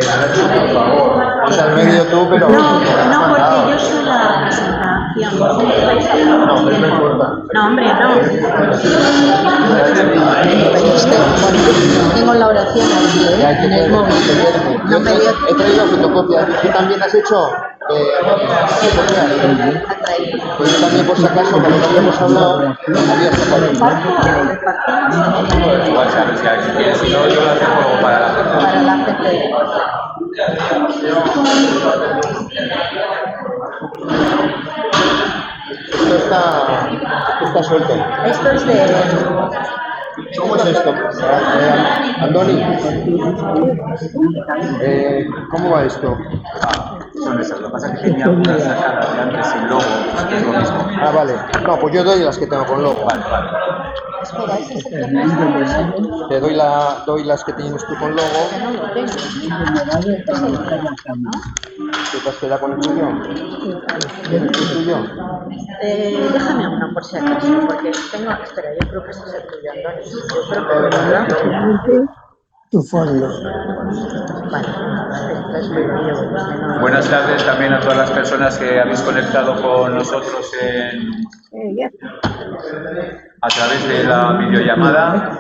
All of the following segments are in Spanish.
Nacho, por favor. O sea, al medio tú, pero... No, porque yo soy la presentación. No, hombre, no importa. No, hombre, no. Tengo la oración aquí, en el móvil. Yo he traído fotocopias. ¿Tú también has hecho? Fotocopias. Pues yo también, por si acaso, cuando no habíamos hablado, había sacado un barco. Igual sabes, si quieres, si no, yo lo hago para la gente. Para la gente. Esto está suelto. Esto es de... ¿Cómo es esto? Andoni, ¿cómo va esto? Son esas, lo que pasa es que tenía unas sacadas de antes sin logo, que es lo mismo. Ah, vale. No, pues yo doy las que tengo con logo. Vale. Espera, ese es el Te doy las que tienes tú con logo. ¿Qué te has quedado con el tuyo? ¿Tienes el tuyo? déjame uno por si acaso, porque tengo... Espera, yo creo que ese es el tuyo, Andoni. Yo creo que es verdad. Tu fondo. Vale, entonces me lo llevo. Buenas tardes también a todas las personas que habéis conectado con nosotros a través de la videollamada.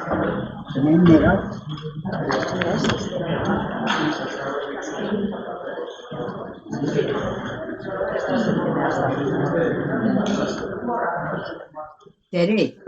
Tere.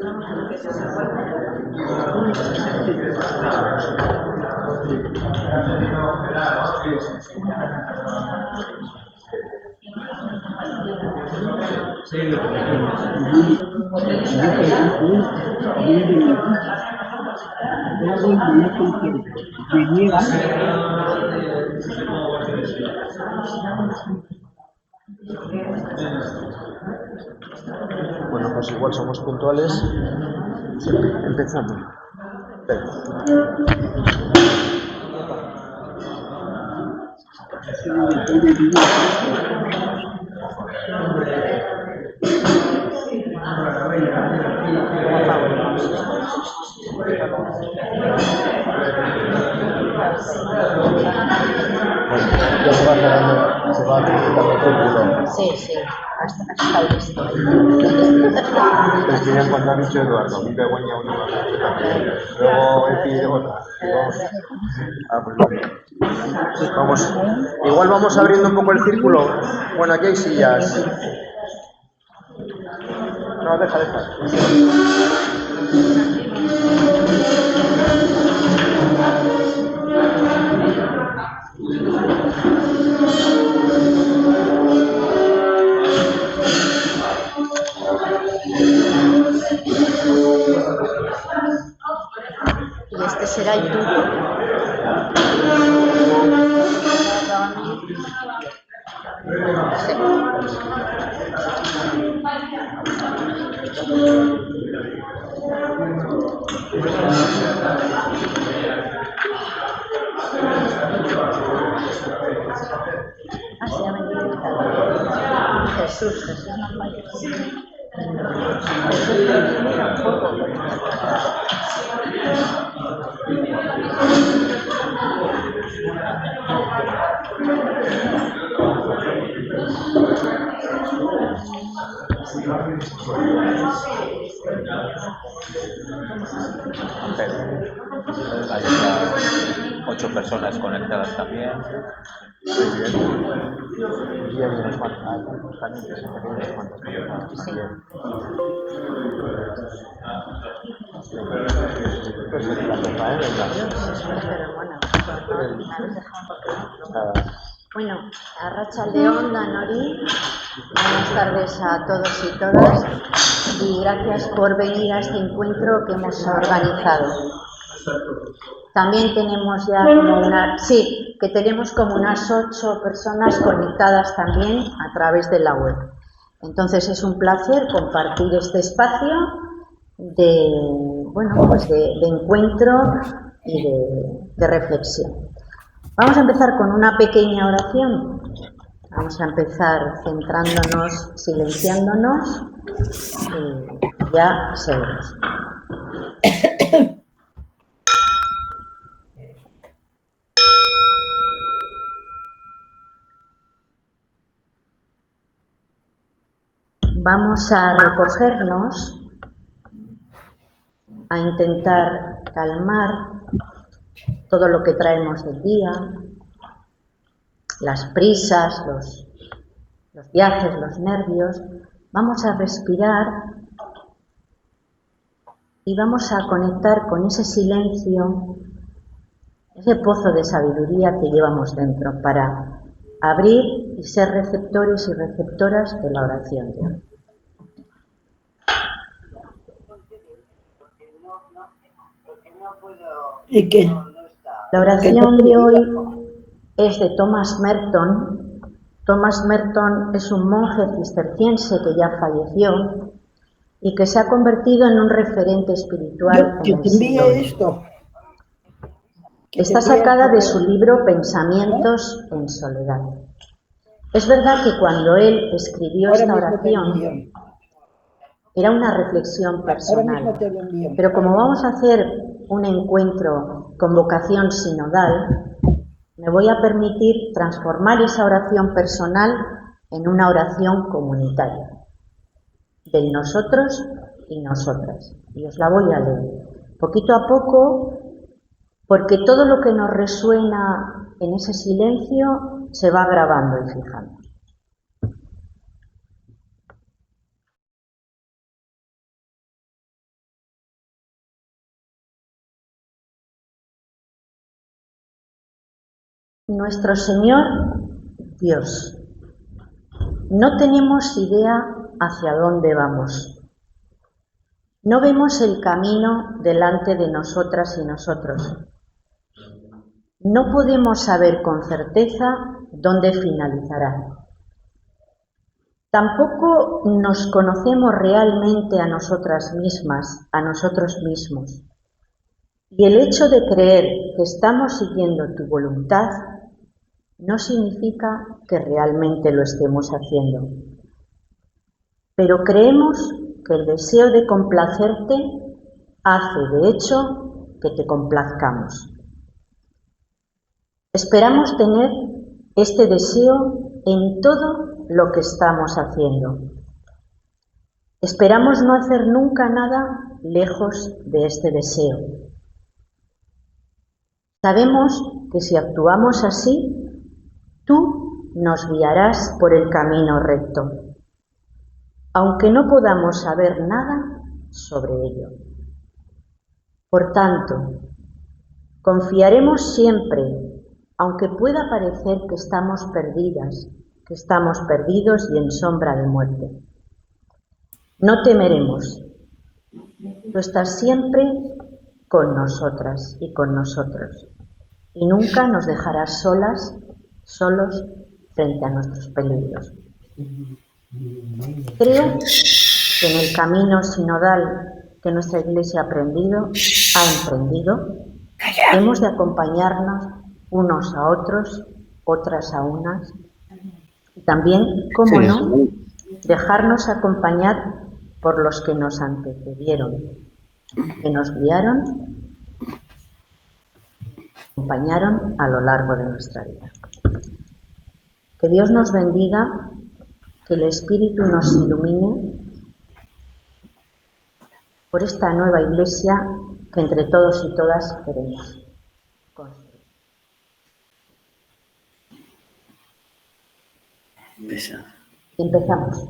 Bueno, pues igual somos puntuales. Empezamos. Ya se va quitando todo el culo. Sí, hasta listo. Es que ya cuando ha dicho Eduardo, mi Begoña una más también. Luego Epi otra. Pues vamos. Igual vamos abriendo un poco el círculo. Bueno, aquí hay sillas. No, deja. Y este será el tuyo. Sí. Jesús no falles. Hay otras 8 personas conectadas también. Muy bien. Y hay unas cuantas. También que se me quedan unas cuantas personas también. Pues es la cosa, venga. Bueno, Arratsaldeon, Danori, buenas tardes a todos y todas y gracias por venir a este encuentro que hemos organizado. También tenemos ya como unas 8 personas conectadas también a través de la web. Entonces es un placer compartir este espacio de encuentro y de reflexión. Vamos a empezar con una pequeña oración. Vamos a empezar centrándonos, silenciándonos y ya seguimos. Vamos a recogernos, a intentar calmar todo lo que traemos del día, las prisas, los viajes, los nervios. Vamos a respirar y vamos a conectar con ese silencio, ese pozo de sabiduría que llevamos dentro para abrir y ser receptores y receptoras de la oración de hoy. ¿Y qué? La oración de hoy es de Thomas Merton. Thomas Merton es un monje cisterciense que ya falleció y que se ha convertido en un referente espiritual. Yo te envié esto. Está sacada de su libro Pensamientos en soledad. Es verdad que cuando él escribió esta oración era una reflexión personal, pero como vamos a hacer un encuentro con vocación sinodal, me voy a permitir transformar esa oración personal en una oración comunitaria, del nosotros y nosotras. Y os la voy a leer poquito a poco, porque todo lo que nos resuena en ese silencio se va grabando y fijando. Nuestro Señor Dios, no tenemos idea hacia dónde vamos. No vemos el camino delante de nosotras y nosotros. No podemos saber con certeza dónde finalizará. Tampoco nos conocemos realmente a nosotras mismas, a nosotros mismos. Y el hecho de creer que estamos siguiendo tu voluntad no significa que realmente lo estemos haciendo. Pero creemos que el deseo de complacerte hace, de hecho, que te complazcamos. Esperamos tener este deseo en todo lo que estamos haciendo. Esperamos no hacer nunca nada lejos de este deseo. Sabemos que si actuamos así, tú nos guiarás por el camino recto, aunque no podamos saber nada sobre ello. Por tanto, confiaremos siempre, aunque pueda parecer que estamos perdidas, que estamos perdidos y en sombra de muerte. No temeremos. Tú estás siempre con nosotras y con nosotros, y nunca nos dejarás solos frente a nuestros peligros. Creo que en el camino sinodal que nuestra Iglesia ha emprendido, hemos de acompañarnos unos a otros, otras a unas, y también, cómo no, dejarnos acompañar por los que nos antecedieron, que nos guiaron, acompañaron a lo largo de nuestra vida. Que Dios nos bendiga, que el Espíritu nos ilumine por esta nueva Iglesia que entre todos y todas queremos construir. Empezamos.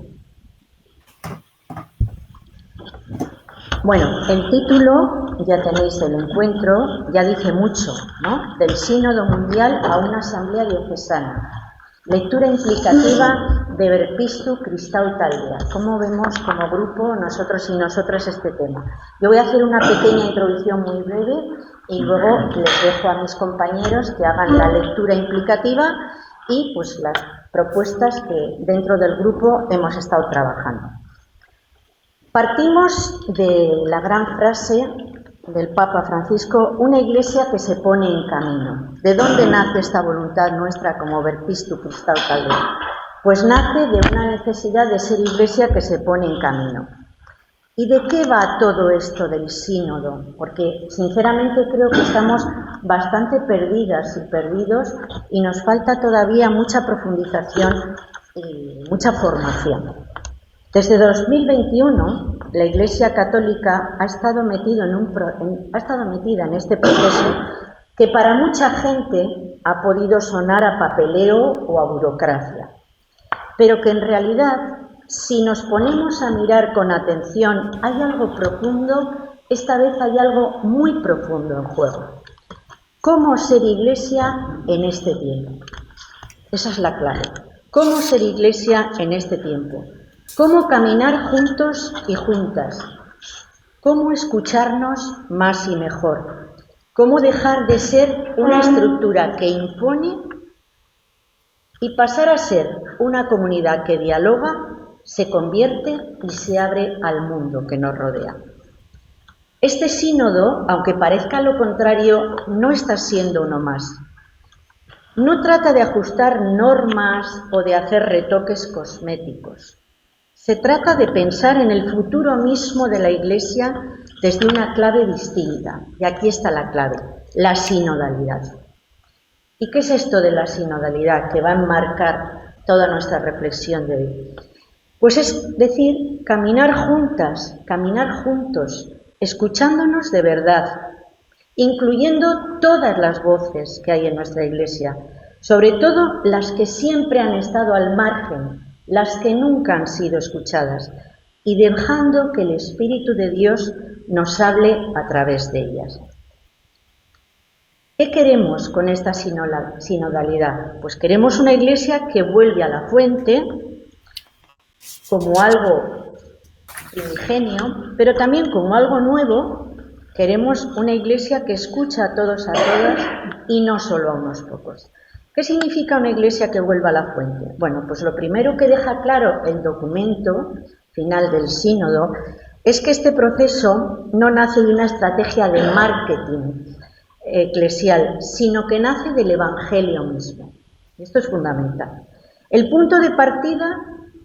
Bueno, el título, ya tenéis el encuentro, ya dice mucho, ¿no? Del Sínodo Mundial a una Asamblea Diocesana. Lectura implicativa de Verpistu Cristau Taldea. ¿Cómo vemos como grupo nosotros y nosotras este tema? Yo voy a hacer una pequeña introducción muy breve y luego les dejo a mis compañeros que hagan la lectura implicativa y pues las propuestas que dentro del grupo hemos estado trabajando. Partimos de la gran frase del Papa Francisco, una iglesia que se pone en camino. ¿De dónde nace esta voluntad nuestra como Verpistu Cristau Taldea? Pues nace de una necesidad de ser iglesia que se pone en camino. ¿Y de qué va todo esto del sínodo? Porque sinceramente creo que estamos bastante perdidas y perdidos y nos falta todavía mucha profundización y mucha formación. Desde 2021, la Iglesia Católica ha estado metida en este proceso que para mucha gente ha podido sonar a papeleo o a burocracia, pero que en realidad, si nos ponemos a mirar con atención, hay algo profundo, esta vez hay algo muy profundo en juego. ¿Cómo ser Iglesia en este tiempo? Esa es la clave. ¿Cómo ser Iglesia en este tiempo? ¿Cómo caminar juntos y juntas? ¿Cómo escucharnos más y mejor? ¿Cómo dejar de ser una estructura que impone y pasar a ser una comunidad que dialoga, se convierte y se abre al mundo que nos rodea? Este sínodo, aunque parezca lo contrario, no está siendo uno más. No trata de ajustar normas o de hacer retoques cosméticos. Se trata de pensar en el futuro mismo de la Iglesia desde una clave distinta. Y aquí está la clave, la sinodalidad. ¿Y qué es esto de la sinodalidad que va a enmarcar toda nuestra reflexión de hoy? Pues es decir, caminar juntas, caminar juntos, escuchándonos de verdad, incluyendo todas las voces que hay en nuestra Iglesia, sobre todo las que siempre han estado al margen, las que nunca han sido escuchadas, y dejando que el Espíritu de Dios nos hable a través de ellas. ¿Qué queremos con esta sinodalidad? Pues queremos una Iglesia que vuelve a la fuente como algo primigenio, pero también como algo nuevo. Queremos una Iglesia que escucha a todos, a todas, y no solo a unos pocos. ¿Qué significa una Iglesia que vuelva a la fuente? Bueno, pues lo primero que deja claro el documento final del sínodo es que este proceso no nace de una estrategia de marketing eclesial, sino que nace del Evangelio mismo. Esto es fundamental. El punto de partida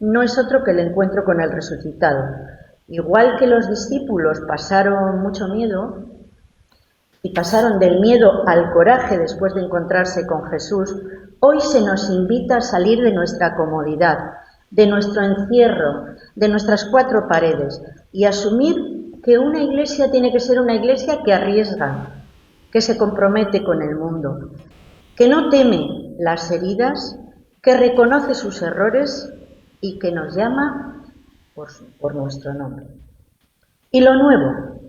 no es otro que el encuentro con el resucitado. Igual que los discípulos pasaron mucho miedo y pasaron del miedo al coraje después de encontrarse con Jesús, hoy se nos invita a salir de nuestra comodidad, de nuestro encierro, de nuestras cuatro paredes y asumir que una Iglesia tiene que ser una Iglesia que arriesga, que se compromete con el mundo, que no teme las heridas, que reconoce sus errores y que nos llama por nuestro nombre. Y lo nuevo,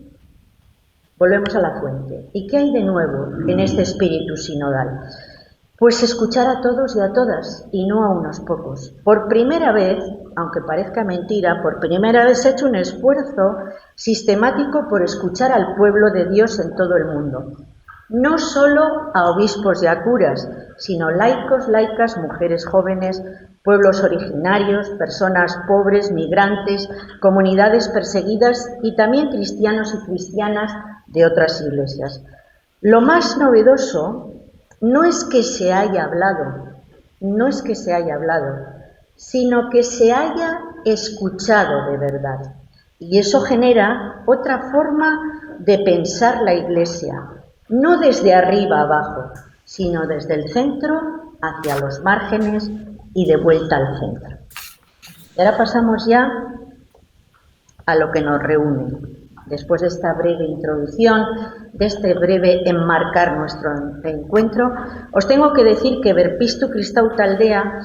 volvemos a la fuente. ¿Y qué hay de nuevo en este espíritu sinodal? Pues escuchar a todos y a todas, y no a unos pocos. Por primera vez, aunque parezca mentira, por primera vez se ha hecho un esfuerzo sistemático por escuchar al pueblo de Dios en todo el mundo. No solo a obispos y a curas, sino laicos, laicas, mujeres jóvenes, pueblos originarios, personas pobres, migrantes, comunidades perseguidas y también cristianos y cristianas de otras iglesias. Lo más novedoso no es que se haya hablado, sino que se haya escuchado de verdad. Y eso genera otra forma de pensar la Iglesia, no desde arriba abajo, sino desde el centro hacia los márgenes y de vuelta al centro. Y ahora pasamos ya a lo que nos reúne. Después de esta breve introducción, de este breve enmarcar nuestro encuentro, os tengo que decir que Berpiztu Kristau Taldea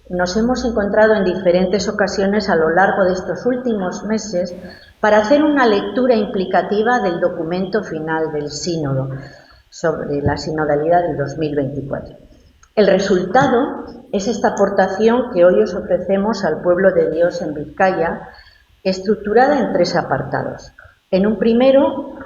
nos hemos encontrado en diferentes ocasiones a lo largo de estos últimos meses para hacer una lectura implicativa del documento final del sínodo sobre la sinodalidad del 2024. El resultado es esta aportación que hoy os ofrecemos al pueblo de Dios en Vizcaya, estructurada en 3 apartados. En un primero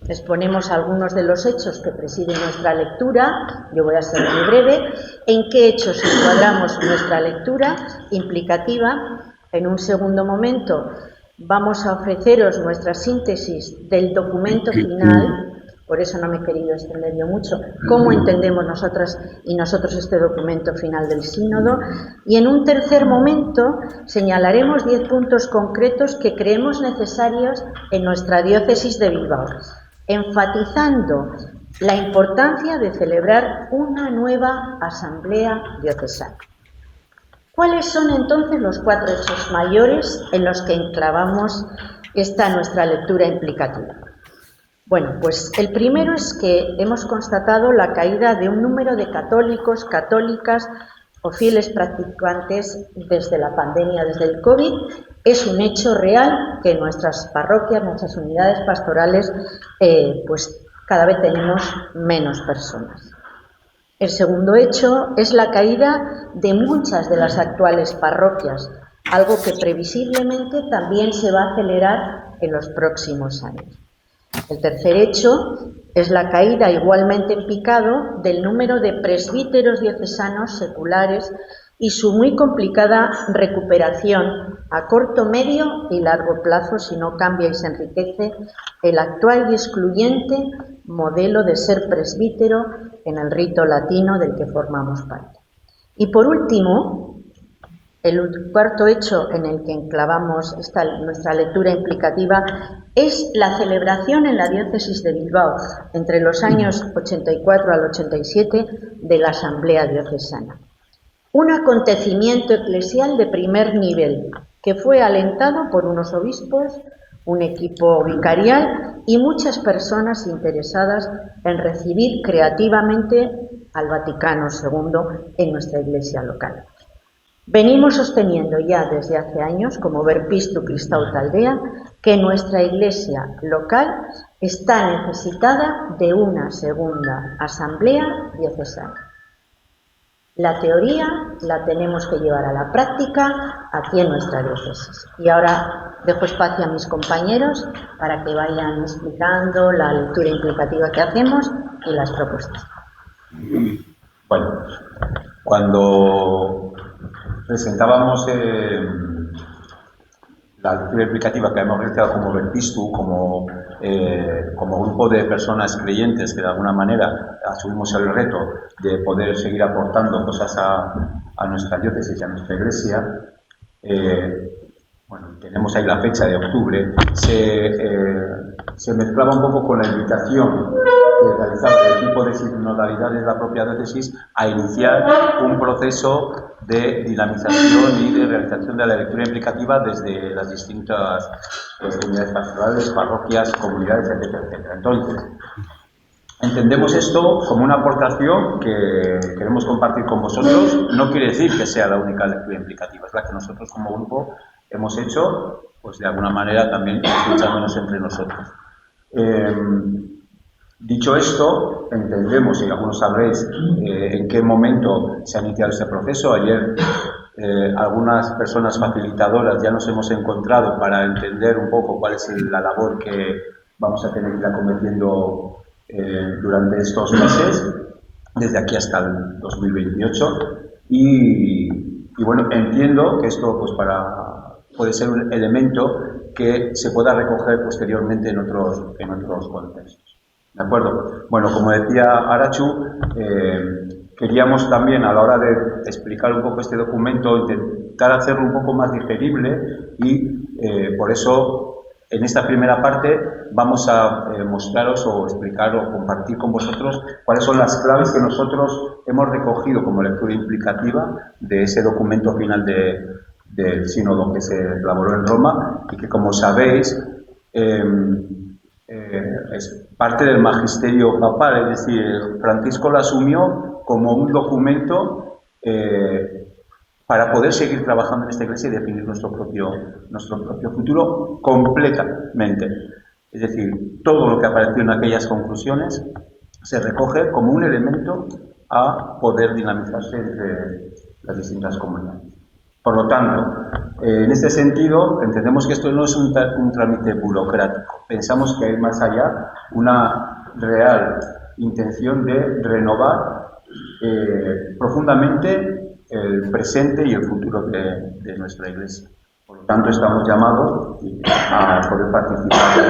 exponemos algunos de los hechos que presiden nuestra lectura. Yo voy a ser muy breve. ¿En qué hechos encuadramos nuestra lectura implicativa? En un segundo momento vamos a ofreceros nuestra síntesis del documento final. Por eso no me he querido extender yo mucho, cómo entendemos nosotras y nosotros este documento final del sínodo. Y en un tercer momento señalaremos 10 puntos concretos que creemos necesarios en nuestra diócesis de Bilbao, enfatizando la importancia de celebrar una nueva asamblea diocesana. ¿Cuáles son entonces los 4 hechos mayores en los que enclavamos esta nuestra lectura implicativa? Bueno, pues el primero es que hemos constatado la caída de un número de católicos, católicas o fieles practicantes desde la pandemia, desde el COVID. Es un hecho real que en nuestras parroquias, nuestras unidades pastorales, pues cada vez tenemos menos personas. El segundo hecho es la caída de muchas de las actuales parroquias, algo que previsiblemente también se va a acelerar en los próximos años. El tercer hecho es la caída igualmente en picado del número de presbíteros diocesanos seculares y su muy complicada recuperación a corto, medio y largo plazo si no cambia y se enriquece el actual y excluyente modelo de ser presbítero en el rito latino del que formamos parte. Y por último, el cuarto hecho en el que enclavamos nuestra lectura implicativa es la celebración en la diócesis de Bilbao, entre los años 84 al 87, de la Asamblea Diocesana. Un acontecimiento eclesial de primer nivel que fue alentado por unos obispos, un equipo vicarial y muchas personas interesadas en recibir creativamente al Vaticano II en nuestra iglesia local. Venimos sosteniendo ya desde hace años, como Verpistu Cristau Taldea, que nuestra iglesia local está necesitada de una segunda asamblea diocesana. La teoría la tenemos que llevar a la práctica aquí en nuestra diócesis. Y ahora dejo espacio a mis compañeros para que vayan explicando la lectura implicativa que hacemos y las propuestas. Bueno, cuando presentábamos la lectura implicativa que hemos realizado como Verpistu, como grupo de personas creyentes que de alguna manera asumimos el reto de poder seguir aportando cosas a nuestra diócesis y a nuestra iglesia, bueno, tenemos ahí la fecha de octubre, se mezclaba un poco con la invitación que realizaba el equipo de sinodalidad de la propia diócesis a iniciar un proceso de dinamización y de realización de la lectura implicativa desde las distintas unidades pastorales, parroquias, comunidades, etcétera, etcétera. Entonces, entendemos esto como una aportación que queremos compartir con vosotros. No quiere decir que sea la única lectura implicativa, es la que nosotros como grupo hemos hecho, pues de alguna manera también escuchándonos entre nosotros. Dicho esto, entendemos, y algunos sabréis en qué momento se ha iniciado este proceso. Ayer algunas personas facilitadoras ya nos hemos encontrado para entender un poco cuál es la labor que vamos a tener que ir acometiendo durante estos meses, desde aquí hasta el 2028. Y bueno, entiendo que esto pues puede ser un elemento que se pueda recoger posteriormente en otros contextos. ¿De acuerdo? Bueno, como decía Arachu, queríamos también a la hora de explicar un poco este documento intentar hacerlo un poco más digerible y por eso en esta primera parte vamos a mostraros o explicar o compartir con vosotros cuáles son las claves que nosotros hemos recogido como lectura implicativa de ese documento final del sínodo que se elaboró en Roma y que, como sabéis, es parte del magisterio papal, es decir, Francisco lo asumió como un documento para poder seguir trabajando en esta iglesia y definir nuestro propio futuro completamente. Es decir, todo lo que apareció en aquellas conclusiones se recoge como un elemento a poder dinamizarse entre las distintas comunidades. Por lo tanto, en este sentido, entendemos que esto no es un trámite burocrático. Pensamos que hay más allá una real intención de renovar profundamente el presente y el futuro de nuestra Iglesia. Por lo tanto, estamos llamados a poder participar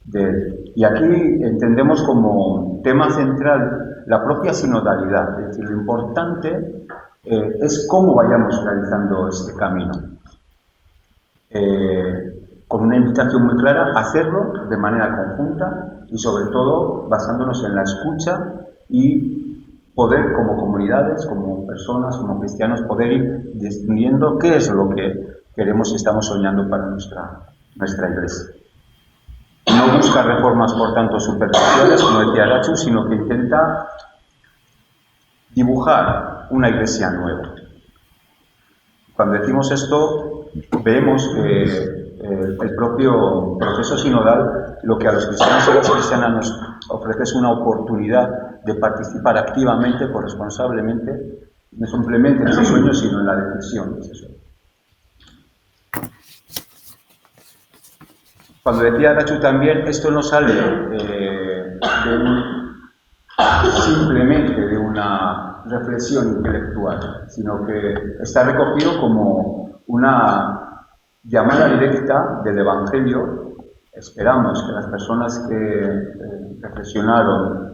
de él. Y aquí entendemos como tema central la propia sinodalidad. Es decir, lo importante es cómo vayamos realizando este camino. Con una invitación muy clara a hacerlo de manera conjunta y sobre todo basándonos en la escucha y poder como comunidades, como personas, como cristianos, poder ir distinguiendo qué es lo que queremos y estamos soñando para nuestra iglesia. No busca reformas, por tanto, superficiales, como decía Arachu, sino que intenta dibujar una iglesia nueva. Cuando decimos esto, vemos que el propio proceso sinodal lo que a los cristianos y las cristianas nos ofrece es una oportunidad de participar activamente, corresponsablemente, no simplemente en ese sueño, sino en la decisión de ese sueño. Cuando decía Arachu también, esto no sale simplemente de una reflexión intelectual, sino que está recogido como una llamada directa del Evangelio. Esperamos que las personas que reflexionaron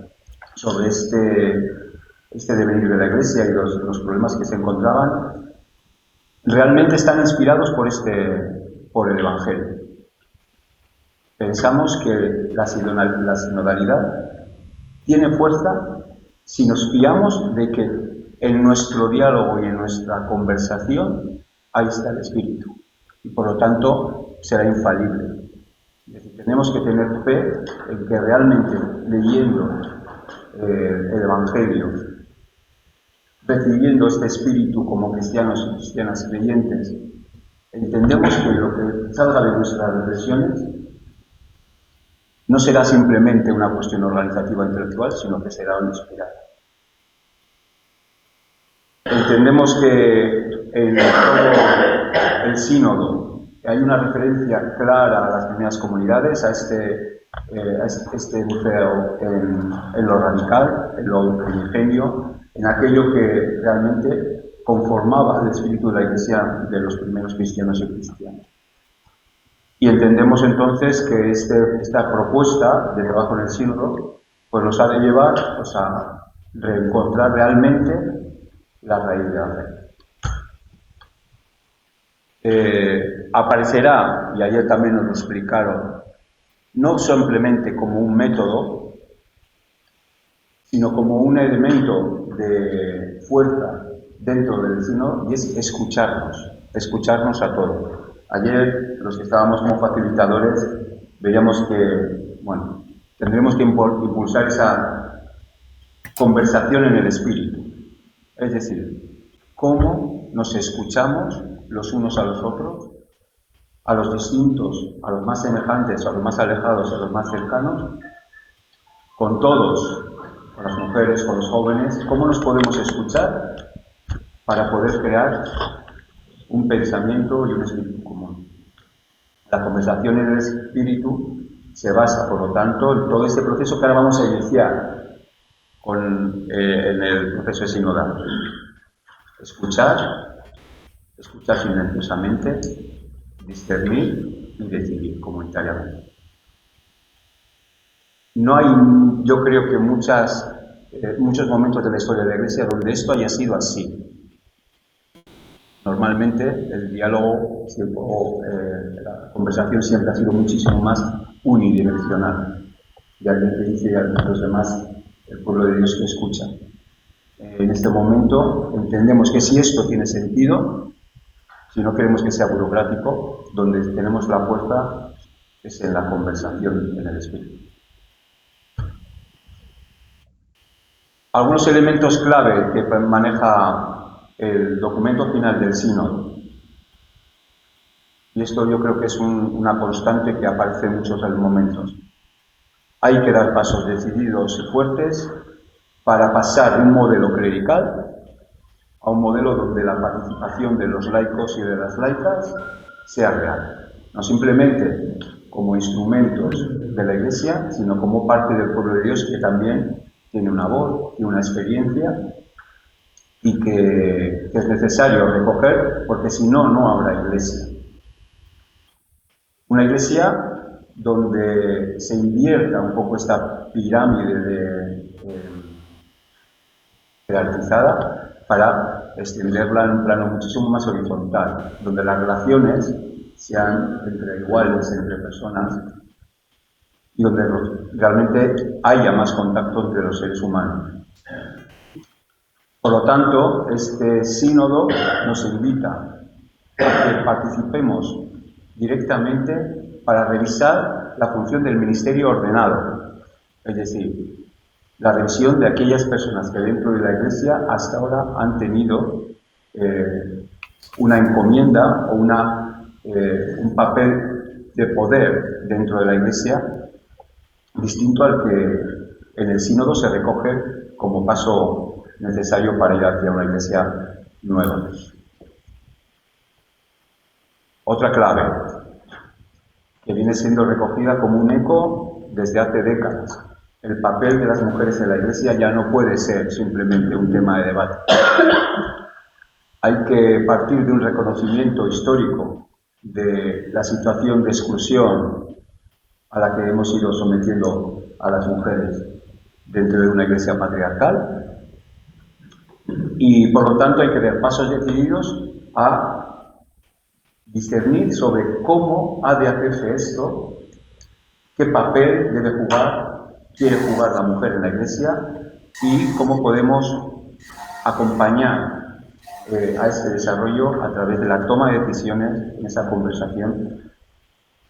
sobre este devenir de la Iglesia y los problemas que se encontraban, realmente están inspirados por el Evangelio. Pensamos que la sinodalidad tiene fuerza si nos fiamos de que en nuestro diálogo y en nuestra conversación ahí está el Espíritu y por lo tanto será infalible. Es decir, tenemos que tener fe en que realmente leyendo el Evangelio, recibiendo este Espíritu como cristianos y cristianas creyentes, entendemos que lo que salga de nuestras reflexiones no será simplemente una cuestión organizativa intelectual, sino que será una inspirada. Entendemos que en todo el sínodo hay una referencia clara a las primeras comunidades, a este buceo en lo radical, en lo primigenio, en aquello que realmente conformaba el espíritu de la Iglesia de los primeros cristianos y cristianas. Y entendemos entonces que esta propuesta de trabajo en el sínodo pues nos ha de llevar pues, a reencontrar realmente la raíz de la fe. Aparecerá, y ayer también nos lo explicaron, no simplemente como un método, sino como un elemento de fuerza dentro del sínodo, y es escucharnos a todos. Ayer, los que estábamos como facilitadores, veíamos que, bueno, tendremos que impulsar esa conversación en el espíritu. Es decir, cómo nos escuchamos los unos a los otros, a los distintos, a los más semejantes, a los más alejados, a los más cercanos, con todos, con las mujeres, con los jóvenes, cómo nos podemos escuchar para poder crear un pensamiento y un espíritu común. La conversación en el espíritu se basa, por lo tanto, en todo este proceso que ahora vamos a iniciar en el proceso de sinodal. Escuchar silenciosamente, discernir y decidir comunitariamente. No hay, yo creo que muchos momentos de la historia de la Iglesia donde esto haya sido así. Normalmente el diálogo la conversación siempre ha sido muchísimo más unidireccional. Y alguien que dice y a los demás, el pueblo de Dios que escucha. En este momento entendemos que si esto tiene sentido, si no queremos que sea burocrático, donde tenemos la fuerza es en la conversación en el espíritu. Algunos elementos clave que maneja el documento final del sínodo, y esto yo creo que es una constante que aparece en muchos momentos. Hay que dar pasos decididos y fuertes para pasar de un modelo clerical a un modelo donde la participación de los laicos y de las laicas sea real. No simplemente como instrumentos de la Iglesia, sino como parte del pueblo de Dios que también tiene una voz y una experiencia y que es necesario recoger, porque si no, no habrá Iglesia. Una Iglesia donde se invierta un poco esta pirámide jerarquizada para extenderla en un plano muchísimo más horizontal, donde las relaciones sean entre iguales, entre personas, y donde realmente haya más contacto entre los seres humanos. Por lo tanto, este sínodo nos invita a que participemos directamente para revisar la función del ministerio ordenado, es decir, la revisión de aquellas personas que dentro de la Iglesia hasta ahora han tenido una encomienda o un papel de poder dentro de la Iglesia distinto al que en el sínodo se recoge como paso necesario para ir hacia una Iglesia nueva. Otra clave, que viene siendo recogida como un eco desde hace décadas. El papel de las mujeres en la Iglesia ya no puede ser simplemente un tema de debate. Hay que partir de un reconocimiento histórico de la situación de exclusión a la que hemos ido sometiendo a las mujeres dentro de una Iglesia patriarcal, y por lo tanto hay que dar pasos decididos a discernir sobre cómo ha de hacerse esto, qué papel quiere jugar la mujer en la Iglesia y cómo podemos acompañar a este desarrollo a través de la toma de decisiones en esa conversación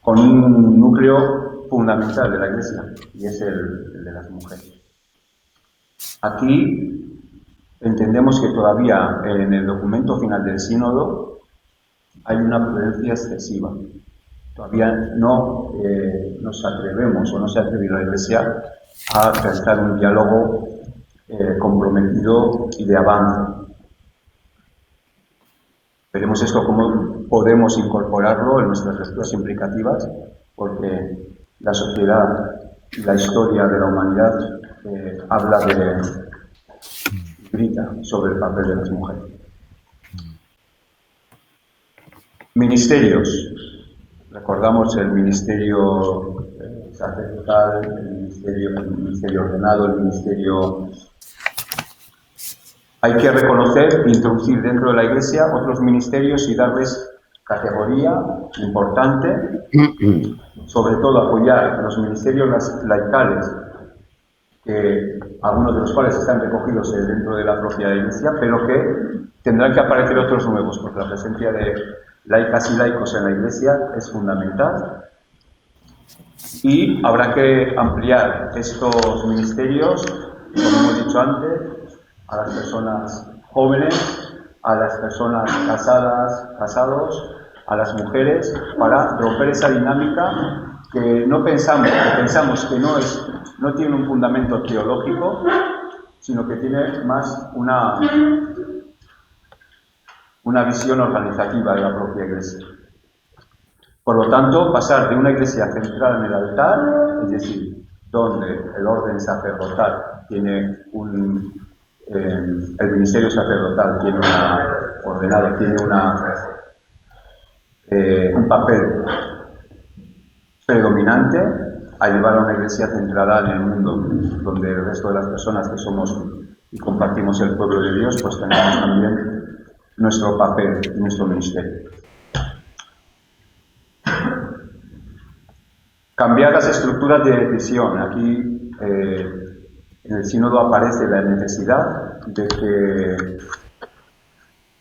con un núcleo fundamental de la Iglesia, y es el de las mujeres. Aquí entendemos que todavía en el documento final del sínodo hay una prudencia excesiva. Todavía no nos atrevemos o no se ha atrevido la Iglesia a realizar un diálogo comprometido y de avance. Veremos esto cómo podemos incorporarlo en nuestras lecturas implicativas, porque la sociedad y la historia de la humanidad grita sobre el papel de las mujeres. Ministerios. Recordamos el ministerio sacerdotal, el ministerio ordenado, el ministerio... Hay que reconocer e introducir dentro de la Iglesia otros ministerios y darles categoría importante, sobre todo apoyar los ministerios laicales, algunos de los cuales están recogidos dentro de la propia Iglesia, pero que tendrán que aparecer otros nuevos, porque la presencia de laicas y laicos en la Iglesia es fundamental. Y habrá que ampliar estos ministerios, como hemos dicho antes, a las personas jóvenes, a las personas casados, a las mujeres, para romper esa dinámica que pensamos que no tiene un fundamento teológico, sino que tiene más una visión organizativa de la propia Iglesia. Por lo tanto, pasar de una Iglesia centrada en el altar, es decir, donde el orden sacerdotal tiene el ministerio sacerdotal tiene un papel predominante, a llevar a una Iglesia centrada en el mundo, donde el resto de las personas que somos y compartimos el pueblo de Dios, pues tenemos también nuestro papel y nuestro ministerio. Cambiar las estructuras de decisión. Aquí en el sínodo aparece la necesidad de que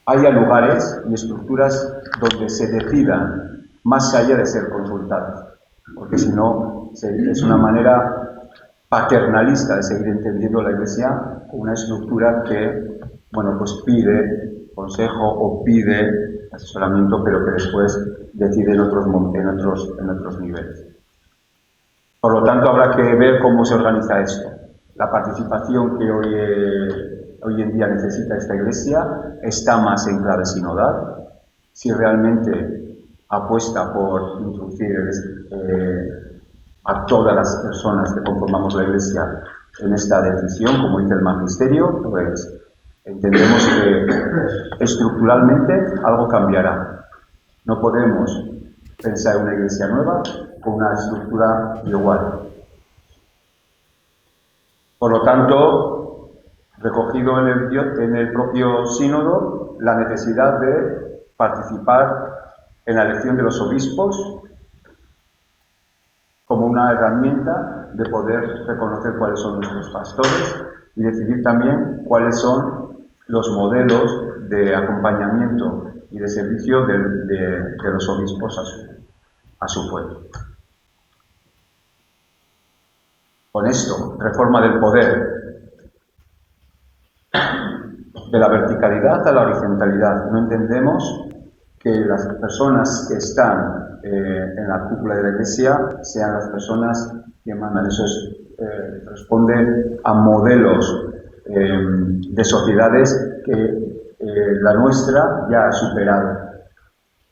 haya lugares y estructuras donde se decidan más allá de ser consultadas, porque si no es una manera paternalista de seguir entendiendo la Iglesia como una estructura que, pues pide consejo o pide asesoramiento, pero que después decide en otros niveles. Por lo tanto, habrá que ver cómo se organiza esto. La participación que hoy en día necesita esta Iglesia está más en clave sinodal. Si realmente apuesta por introducir a todas las personas que conformamos la Iglesia en esta decisión, como dice el Magisterio, pues entendemos que estructuralmente algo cambiará. No podemos pensar en una Iglesia nueva con una estructura igual. Por lo tanto, recogido en el propio sínodo la necesidad de participar en la elección de los obispos como una herramienta de poder reconocer cuáles son nuestros pastores y decidir también cuáles son los modelos de acompañamiento y de servicio de los obispos a su pueblo. Con esto, reforma del poder, de la verticalidad a la horizontalidad. No entendemos que las personas que están en la cúpula de la Iglesia sean las personas que mandan. Eso responde a modelos de sociedades que la nuestra ya ha superado.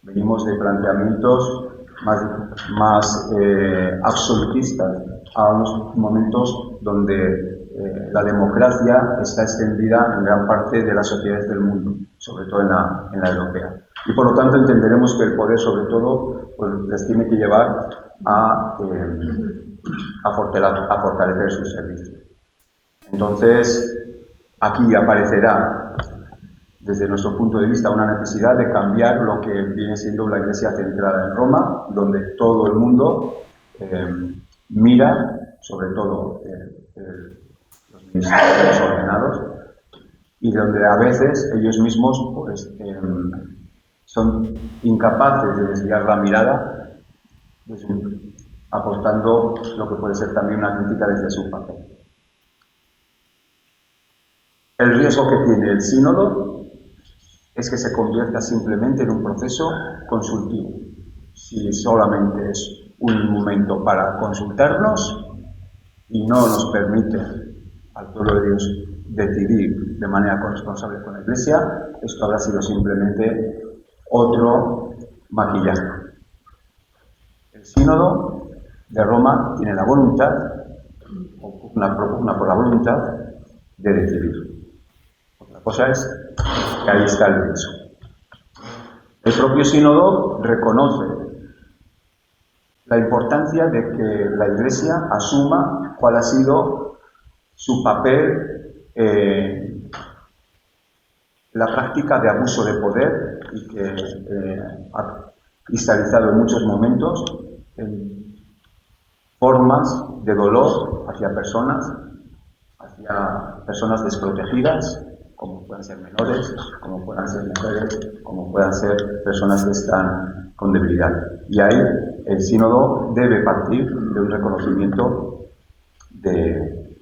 Venimos de planteamientos más absolutistas a unos momentos donde la democracia está extendida en gran parte de las sociedades del mundo, sobre todo en la europea. Y por lo tanto entenderemos que el poder, sobre todo, pues, les tiene que llevar a fortalecer sus servicios. Entonces, aquí aparecerá, desde nuestro punto de vista, una necesidad de cambiar lo que viene siendo la Iglesia centrada en Roma, donde todo el mundo mira, sobre todo los ministerios ordenados, y donde a veces ellos mismos pues, son incapaces de desviar la mirada, pues, aportando lo que puede ser también una crítica desde su papel. El riesgo que tiene el sínodo es que se convierta simplemente en un proceso consultivo. Si solamente es un momento para consultarnos y no nos permite al pueblo de Dios decidir de manera corresponsable con la Iglesia, esto habrá sido simplemente otro maquillaje. El sínodo de Roma tiene la voluntad, o propugna por la voluntad, de decidir. Otra cosa es que ahí está el riesgo. El propio sínodo reconoce la importancia de que la Iglesia asuma cuál ha sido su papel en la práctica de abuso de poder y que ha cristalizado en muchos momentos en formas de dolor hacia personas desprotegidas, como puedan ser menores, como puedan ser mujeres, como puedan ser personas que están con debilidad. Y ahí el sínodo debe partir de un reconocimiento de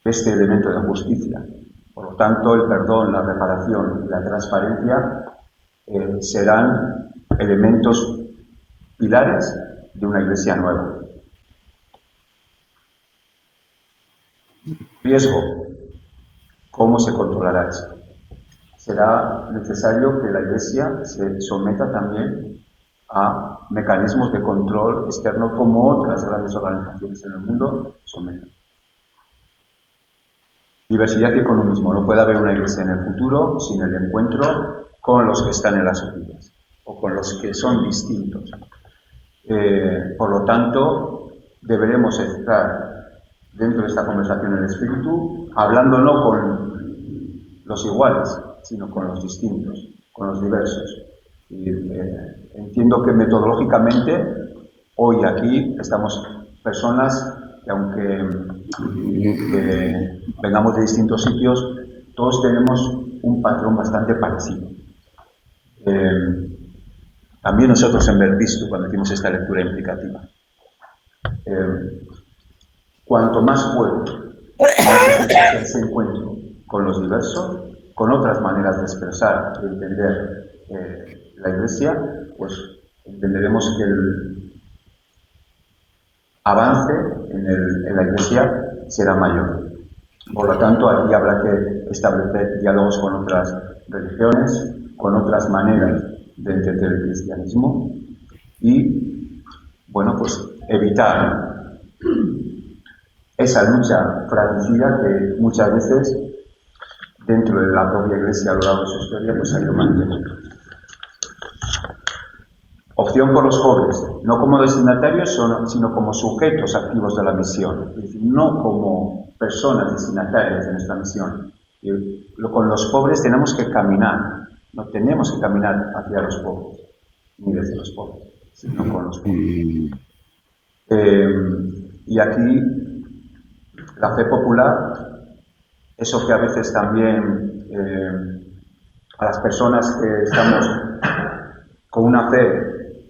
este elemento de justicia. Por lo tanto, el perdón, la reparación y la transparencia serán elementos pilares de una Iglesia nueva. Riesgo. ¿Cómo se controlará eso? Será necesario que la Iglesia se someta también a mecanismos de control externo como otras grandes organizaciones en el mundo someten. Diversidad y economismo. No puede haber una Iglesia en el futuro sin el encuentro con los que están en las orillas o con los que son distintos. Por lo tanto, deberemos estar dentro de esta conversación en el espíritu, hablando no con los iguales, sino con los distintos, con los diversos. Y, entiendo que metodológicamente hoy aquí estamos personas que, aunque vengamos de distintos sitios, todos tenemos un patrón bastante parecido. También nosotros en Verbistu, cuando hicimos esta lectura implicativa, cuanto más fuerte ese encuentro con los diversos, con otras maneras de expresar y entender la Iglesia, pues entenderemos que el avance en la Iglesia será mayor. Por lo tanto, aquí habrá que establecer diálogos con otras religiones, con otras maneras de entender el cristianismo y, bueno, pues evitar esa lucha fratricida que muchas veces dentro de la propia Iglesia a lo largo de su historia pues ha ido manteniendo. Opción por los jóvenes, no como destinatarios, sino como sujetos activos de la misión, es decir, no como personas destinatarias de nuestra misión. Y con los pobres tenemos que caminar, no tenemos que caminar hacia los pobres, ni desde los pobres, sino con los pobres. Y aquí la fe popular eso que a veces también a las personas que estamos con una fe,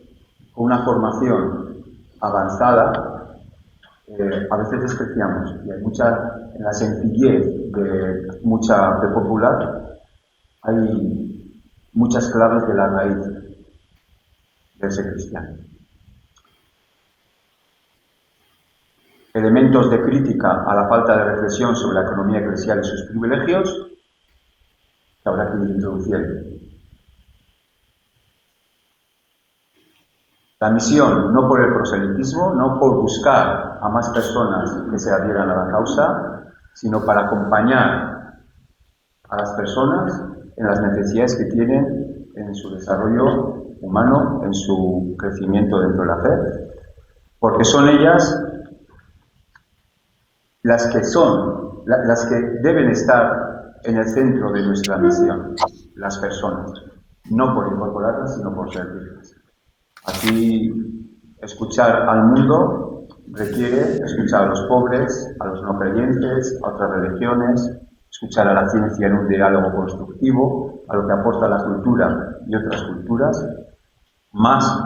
con una formación avanzada, a veces despreciamos. Y hay en la sencillez de mucha fe popular, hay muchas claves de la raíz de ser cristiano. Elementos de crítica a la falta de reflexión sobre la economía eclesial y sus privilegios que habrá que ir introduciendo. La misión, no por el proselitismo, no por buscar a más personas que se adhieran a la causa, sino para acompañar a las personas en las necesidades que tienen en su desarrollo humano, en su crecimiento dentro de la fe, porque son ellas las que deben estar en el centro de nuestra misión, las personas, no por incorporarlas, sino por servirlas. Aquí, escuchar al mundo requiere escuchar a los pobres, a los no creyentes, a otras religiones, escuchar a la ciencia en un diálogo constructivo, a lo que aporta la cultura y otras culturas, más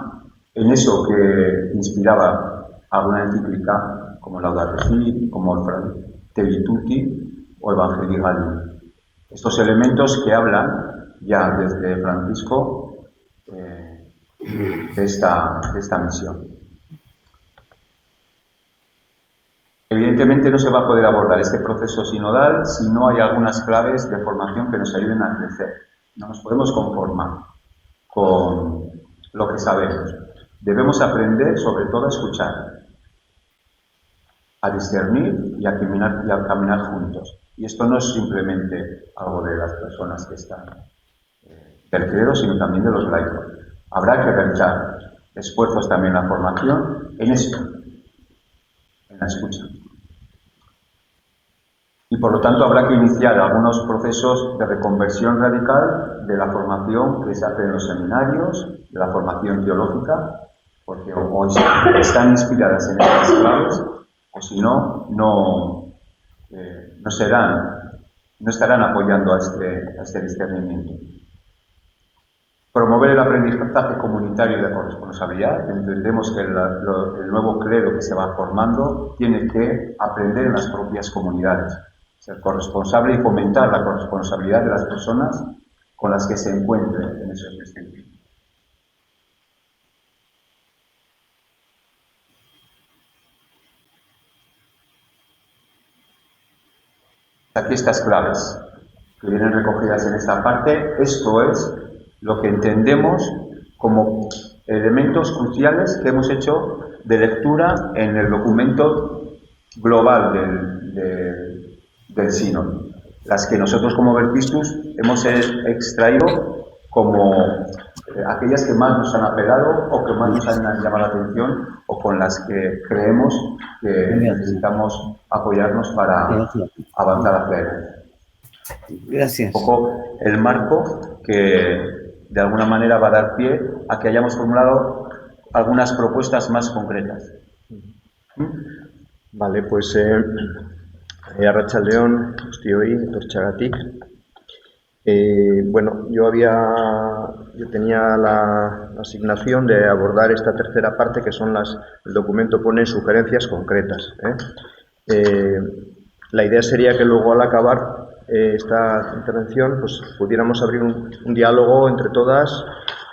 en eso que inspiraba alguna encíclica como Laudato Si, como el Fratelli Tutti o Evangelii Gaudium. Estos elementos que hablan ya desde Francisco de esta misión. Evidentemente no se va a poder abordar este proceso sinodal si no hay algunas claves de formación que nos ayuden a crecer. No nos podemos conformar con lo que sabemos. Debemos aprender sobre todo a escuchar, a discernir y a caminar juntos. Y esto no es simplemente algo de las personas que están del clero, sino también de los laicos. Habrá que realizar esfuerzos también en la formación en esto, en la escucha. Y por lo tanto habrá que iniciar algunos procesos de reconversión radical de la formación que se hace en los seminarios, de la formación teológica, porque o están inspiradas en estas claves, o si no, no estarán apoyando a este discernimiento. Promover el aprendizaje comunitario de corresponsabilidad. Entendemos que el nuevo clero que se va formando tiene que aprender en las propias comunidades, ser corresponsable y fomentar la corresponsabilidad de las personas con las que se encuentren en esos discípulos. Aquí estas claves que vienen recogidas en esta parte, esto es lo que entendemos como elementos cruciales que hemos hecho de lectura en el documento global del sínodo. Las que nosotros como Verpistus hemos extraído como aquellas que más nos han apelado o que más nos han llamado la atención o con las que creemos que necesitamos apoyarnos para avanzar hacia adelante. Gracias. Un poco el marco que de alguna manera va a dar pie a que hayamos formulado algunas propuestas más concretas. Vale, pues Arratsaldeon, guztioi, etortxagatik. Bueno, yo tenía la asignación de abordar esta tercera parte, que son el documento pone sugerencias concretas. La idea sería que luego al acabar esta intervención pues pudiéramos abrir un diálogo entre todas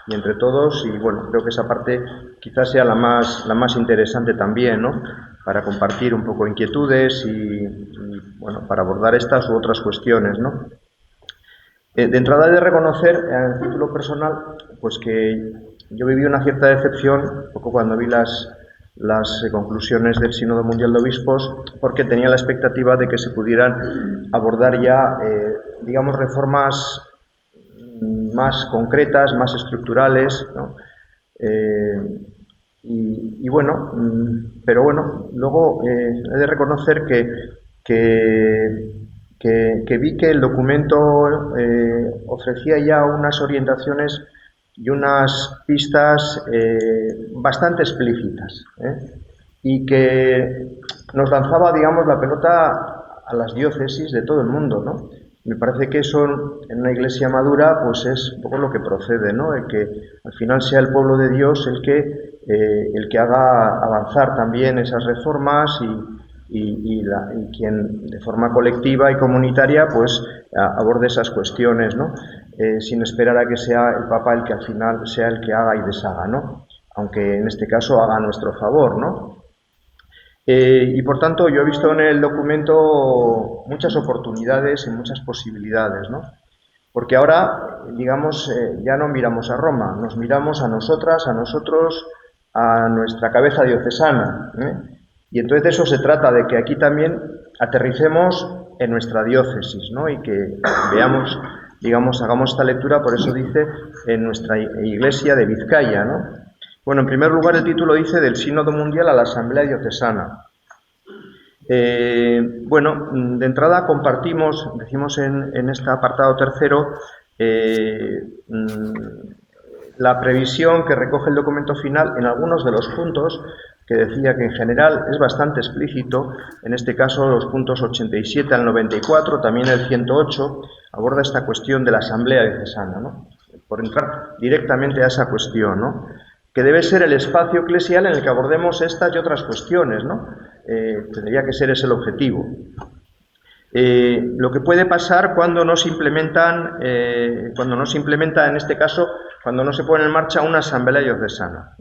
y entre todos, y bueno, creo que esa parte quizás sea la más interesante también, ¿no? Para compartir un poco inquietudes y bueno, para abordar estas u otras cuestiones, ¿no? De entrada he de reconocer, a título personal, pues que yo viví una cierta decepción un poco cuando vi las conclusiones del Sínodo Mundial de Obispos, porque tenía la expectativa de que se pudieran abordar ya, digamos, reformas más concretas, más estructurales, ¿no? Y bueno, pero bueno, luego he de reconocer que vi que el documento ofrecía ya unas orientaciones y unas pistas bastante explícitas, y que nos lanzaba, digamos, la pelota a las diócesis de todo el mundo, ¿no? Me parece que eso en una iglesia madura pues es un poco lo que procede, ¿no? El que al final sea el pueblo de Dios el que haga avanzar también esas reformas y quien de forma colectiva y comunitaria pues aborde esas cuestiones, ¿no? Sin esperar a que sea el Papa el que al final sea el que haga y deshaga, ¿no? Aunque en este caso haga a nuestro favor, ¿no? Y por tanto yo he visto en el documento muchas oportunidades y muchas posibilidades, ¿no? Porque ahora, digamos, ya no miramos a Roma, nos miramos a nosotras, a nosotros, a nuestra cabeza diocesana, ¿eh? Y entonces de eso se trata, de que aquí también aterricemos en nuestra diócesis, ¿no? Y que veamos, digamos, hagamos esta lectura, por eso dice, en nuestra iglesia de Vizcaya, ¿no? Bueno, en primer lugar el título dice del Sínodo Mundial a la Asamblea Diocesana. Bueno, de entrada compartimos, decimos en este apartado tercero, la previsión que recoge el documento final en algunos de los puntos, que decía que en general es bastante explícito, en este caso los puntos 87 al 94, también el 108, aborda esta cuestión de la Asamblea Diocesana, ¿no? Por entrar directamente a esa cuestión, ¿no? Que debe ser el espacio eclesial en el que abordemos estas y otras cuestiones, ¿no? Tendría que ser ese el objetivo. Lo que puede pasar cuando no se implementan, en este caso, cuando no se pone en marcha una asamblea diocesana.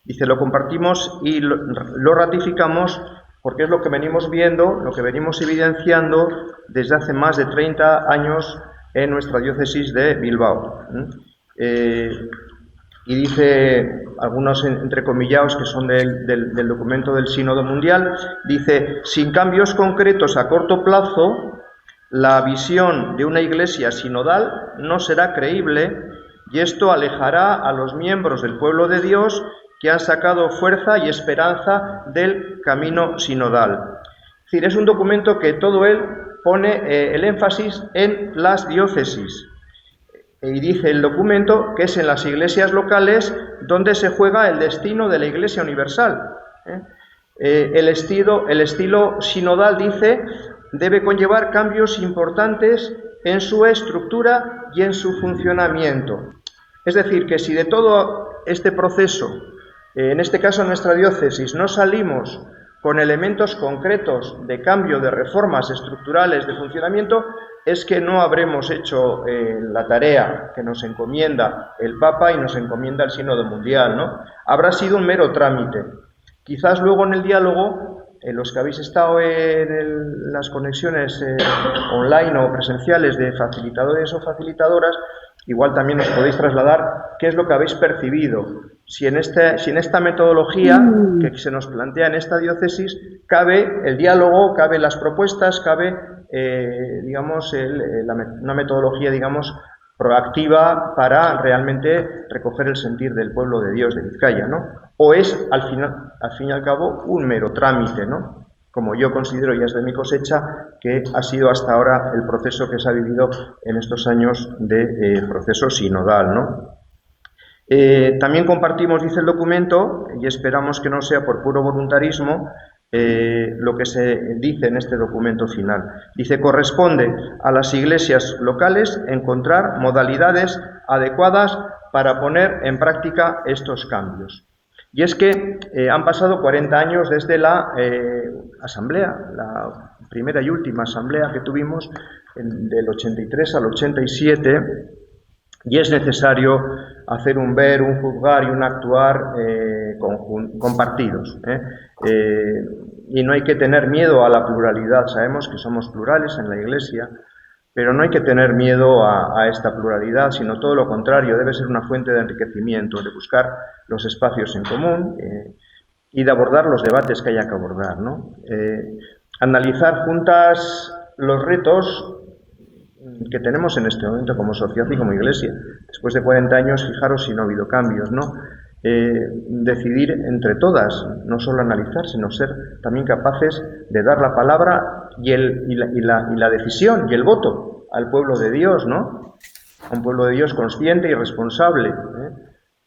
Dice, lo compartimos y lo ratificamos porque es lo que venimos viendo, lo que venimos evidenciando desde hace más de 30 años en nuestra diócesis de Bilbao. Y dice, algunos entrecomillados que son del documento del Sínodo Mundial, dice, sin cambios concretos a corto plazo, la visión de una iglesia sinodal no será creíble y esto alejará a los miembros del pueblo de Dios que han sacado fuerza y esperanza del camino sinodal. Es decir, es un documento que todo él pone el énfasis en las diócesis. Y dice el documento que es en las iglesias locales donde se juega el destino de la Iglesia universal. El estilo sinodal, dice, debe conllevar cambios importantes en su estructura y en su funcionamiento. Es decir, que si de todo este proceso, en este caso en nuestra diócesis, no salimos con elementos concretos de cambio, de reformas estructurales de funcionamiento, es que no habremos hecho la tarea que nos encomienda el Papa y nos encomienda el Sínodo Mundial, ¿no? Habrá sido un mero trámite. Quizás luego en el diálogo, los que habéis estado en las conexiones online o presenciales de facilitadores o facilitadoras, igual también os podéis trasladar qué es lo que habéis percibido. Si en esta metodología que se nos plantea en esta diócesis cabe el diálogo, cabe las propuestas, cabe, digamos, una metodología, digamos, proactiva para realmente recoger el sentir del pueblo de Dios de Vizcaya, ¿no? O es, al fin y al cabo, un mero trámite, ¿no? Como yo considero, ya es de mi cosecha, que ha sido hasta ahora el proceso que se ha vivido en estos años de proceso sinodal, ¿no? También compartimos, dice el documento, y esperamos que no sea por puro voluntarismo, lo que se dice en este documento final. Dice, corresponde a las iglesias locales encontrar modalidades adecuadas para poner en práctica estos cambios. Y es que han pasado 40 años desde la asamblea, la primera y última asamblea que tuvimos del 83 al 87, y es necesario hacer un ver, un juzgar y un actuar compartidos. Y no hay que tener miedo a la pluralidad. Sabemos que somos plurales en la Iglesia, pero no hay que tener miedo a esta pluralidad, sino todo lo contrario, debe ser una fuente de enriquecimiento, de buscar los espacios en común y de abordar los debates que haya que abordar, ¿no? Analizar juntas los retos que tenemos en este momento como sociedad y como Iglesia. Después de 40 años, fijaros si no ha habido cambios, ¿no? Decidir entre todas, no solo analizar, sino ser también capaces de dar la palabra y la decisión y el voto al pueblo de Dios, ¿no? A un pueblo de Dios consciente y responsable.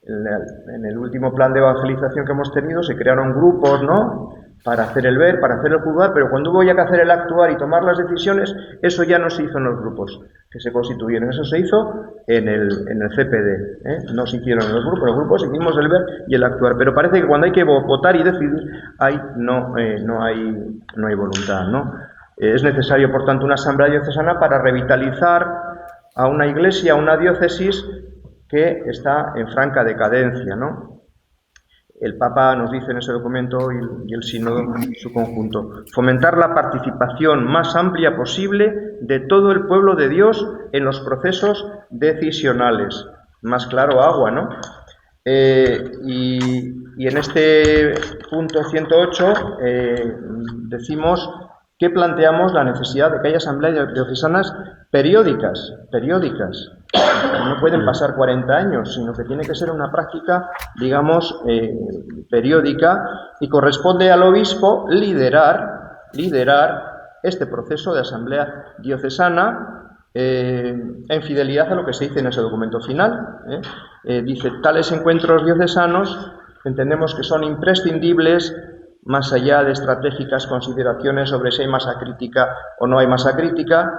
En el último plan de evangelización que hemos tenido se crearon grupos, ¿no? para hacer el ver, para hacer el juzgar, pero cuando hubo ya que hacer el actuar y tomar las decisiones, eso ya no se hizo en los grupos que se constituyeron, eso se hizo en el CPD, ¿eh? No se hicieron en los grupos hicimos el ver y el actuar, pero parece que cuando hay que votar y decidir, no hay voluntad, ¿no? Es necesario, por tanto, una asamblea diocesana para revitalizar a una iglesia, a una diócesis que está en franca decadencia, ¿no? El Papa nos dice en ese documento y el sínodo en su conjunto, fomentar la participación más amplia posible de todo el pueblo de Dios en los procesos decisionales. Más claro, agua, ¿no? Y en este punto 108 decimos que planteamos la necesidad de que haya asambleas diocesanas periódicas. No pueden pasar 40 años, sino que tiene que ser una práctica, digamos, periódica, y corresponde al obispo liderar este proceso de asamblea diocesana en fidelidad a lo que se dice en ese documento final. Dice, tales encuentros diocesanos entendemos que son imprescindibles más allá de estratégicas consideraciones sobre si hay masa crítica o no hay masa crítica,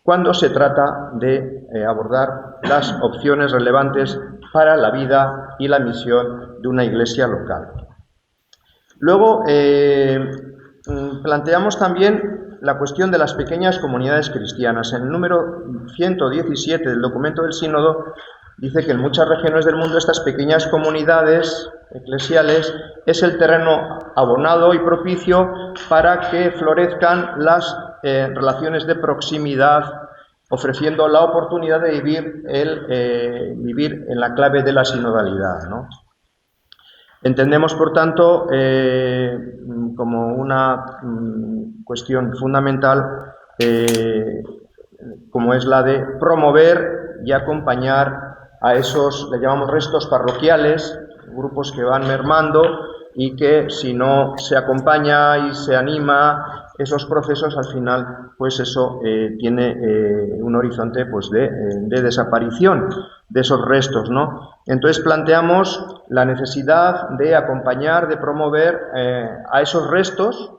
cuando se trata de abordar las opciones relevantes para la vida y la misión de una iglesia local. Luego, planteamos también la cuestión de las pequeñas comunidades cristianas. En el número 117 del documento del sínodo dice que en muchas regiones del mundo estas pequeñas comunidades eclesiales es el terreno abonado y propicio para que florezcan las relaciones de proximidad, ofreciendo la oportunidad de vivir en la clave de la sinodalidad, ¿no? Entendemos, por tanto, como una cuestión fundamental, como es la de promover y acompañar a esos, le llamamos restos parroquiales, grupos que van mermando y que si no se acompaña y se anima esos procesos, al final, pues eso tiene un horizonte pues de desaparición de esos restos, ¿no? Entonces planteamos la necesidad de acompañar, de promover a esos restos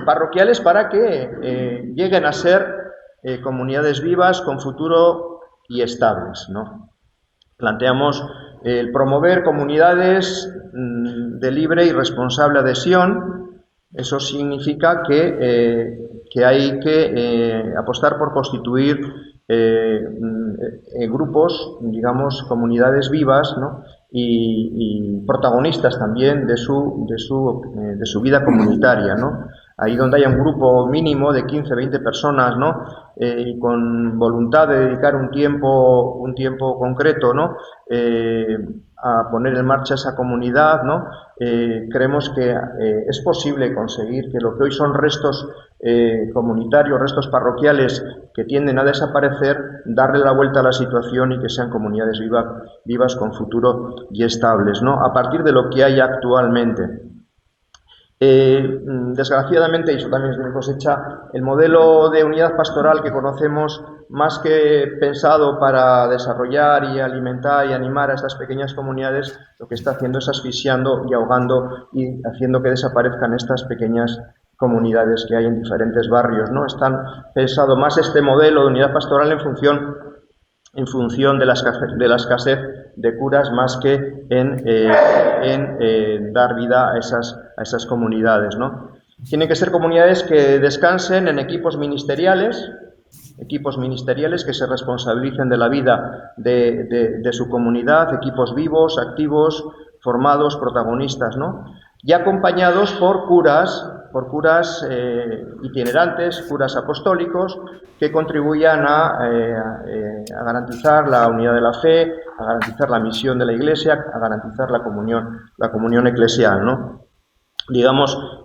parroquiales para que lleguen a ser comunidades vivas con futuro y estables, ¿no? Planteamos el promover comunidades de libre y responsable adhesión. Eso significa que hay que apostar por constituir grupos, digamos, comunidades vivas, ¿no? y protagonistas también de su vida comunitaria, ¿no? Ahí donde haya un grupo mínimo de 15, 20 personas, ¿no? Y con voluntad de dedicar un tiempo concreto, ¿no? A poner en marcha esa comunidad, ¿no? Creemos que es posible conseguir que lo que hoy son restos comunitarios, restos parroquiales que tienden a desaparecer, darle la vuelta a la situación y que sean comunidades vivas con futuro y estables, ¿no? A partir de lo que hay actualmente. Desgraciadamente, y eso también es mi cosecha, el modelo de unidad pastoral que conocemos, más que pensado para desarrollar y alimentar y animar a estas pequeñas comunidades, lo que está haciendo es asfixiando y ahogando y haciendo que desaparezcan estas pequeñas comunidades que hay en diferentes barrios, ¿no? Están pensado más este modelo de unidad pastoral en función de la escasez de curas, más que en dar vida a esas comunidades, ¿no? Tienen que ser comunidades que descansen en equipos ministeriales que se responsabilicen de la vida de su comunidad, equipos vivos, activos, formados, protagonistas, ¿no? Y acompañados por curas itinerantes, curas apostólicos, que contribuyan a garantizar la unidad de la fe, a garantizar la misión de la Iglesia, a garantizar la comunión eclesial, ¿no? Digamos,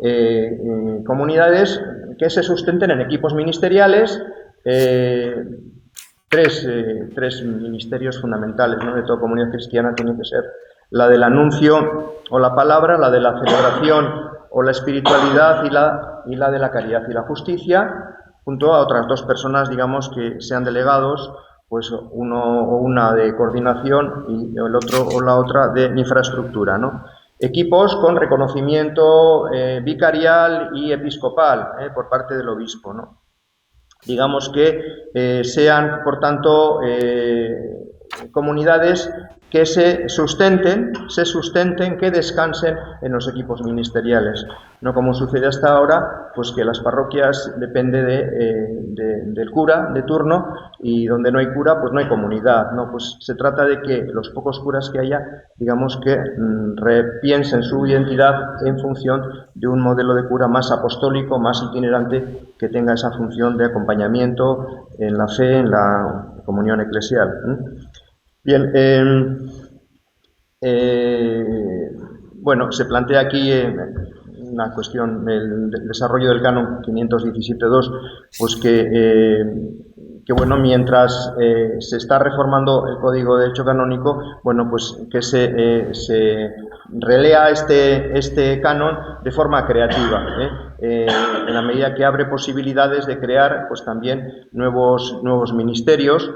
comunidades que se sustenten en equipos ministeriales, tres ministerios fundamentales, ¿no? De toda comunidad cristiana tienen que ser la del anuncio o la palabra, la de la celebración o la espiritualidad y la de la caridad y la justicia, junto a otras dos personas, digamos, que sean delegados, pues uno o una de coordinación y el otro o la otra de infraestructura, ¿no? Equipos con reconocimiento vicarial y episcopal por parte del obispo, ¿no? Digamos que sean, por tanto, comunidades que se sustenten, que descansen en los equipos ministeriales. No como sucede hasta ahora, pues que las parroquias depende del cura de turno, y donde no hay cura, pues no hay comunidad, ¿no? Pues se trata de que los pocos curas que haya, digamos que repiensen su identidad en función de un modelo de cura más apostólico, más itinerante, que tenga esa función de acompañamiento en la fe, en la comunión eclesial. Bien, bueno, se plantea aquí una cuestión del desarrollo del canon 517.2, pues que bueno, mientras se está reformando el Código de Derecho Canónico, bueno, pues que se relea este canon de forma creativa, en la medida que abre posibilidades de crear, pues también nuevos ministerios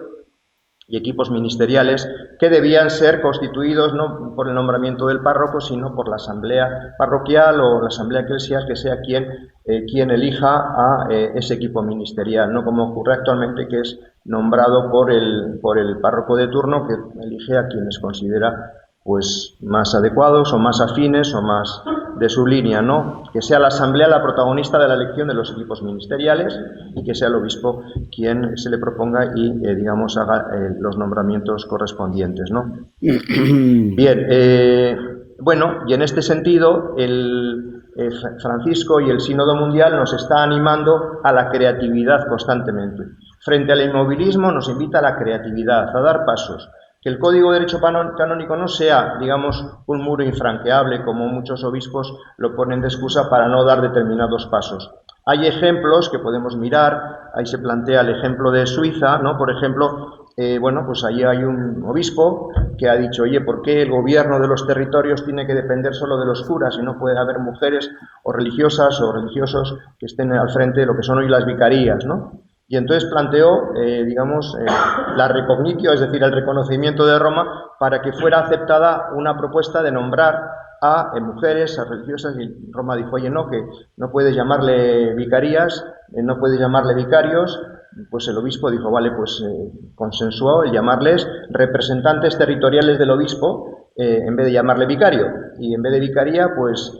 y equipos ministeriales que debían ser constituidos no por el nombramiento del párroco, sino por la asamblea parroquial o la asamblea eclesial, que sea quien elija a ese equipo ministerial, no como ocurre actualmente, que es nombrado por el párroco de turno, que elige a quienes considera pues más adecuados o más afines o más de su línea, ¿no? Que sea la asamblea la protagonista de la elección de los equipos ministeriales y que sea el obispo quien se le proponga y, digamos, haga los nombramientos correspondientes, ¿no? Bien, bueno, y en este sentido, Francisco y el Sínodo Mundial nos está animando a la creatividad constantemente. Frente al inmovilismo nos invita a la creatividad, a dar pasos. Que el Código de Derecho Canónico no sea, digamos, un muro infranqueable, como muchos obispos lo ponen de excusa para no dar determinados pasos. Hay ejemplos que podemos mirar, ahí se plantea el ejemplo de Suiza, ¿no? Por ejemplo, bueno, pues allí hay un obispo que ha dicho, oye, ¿por qué el gobierno de los territorios tiene que depender solo de los curas y no puede haber mujeres o religiosas o religiosos que estén al frente de lo que son hoy las vicarías, ¿no? Y entonces planteó, digamos, la recognitio, es decir, el reconocimiento de Roma, para que fuera aceptada una propuesta de nombrar a mujeres, a religiosas, y Roma dijo, oye, no, que no puedes llamarle vicarías, no puedes llamarle vicarios. Pues el obispo dijo, vale, pues consensuó el llamarles representantes territoriales del obispo, en vez de llamarle vicario, y en vez de vicaría, pues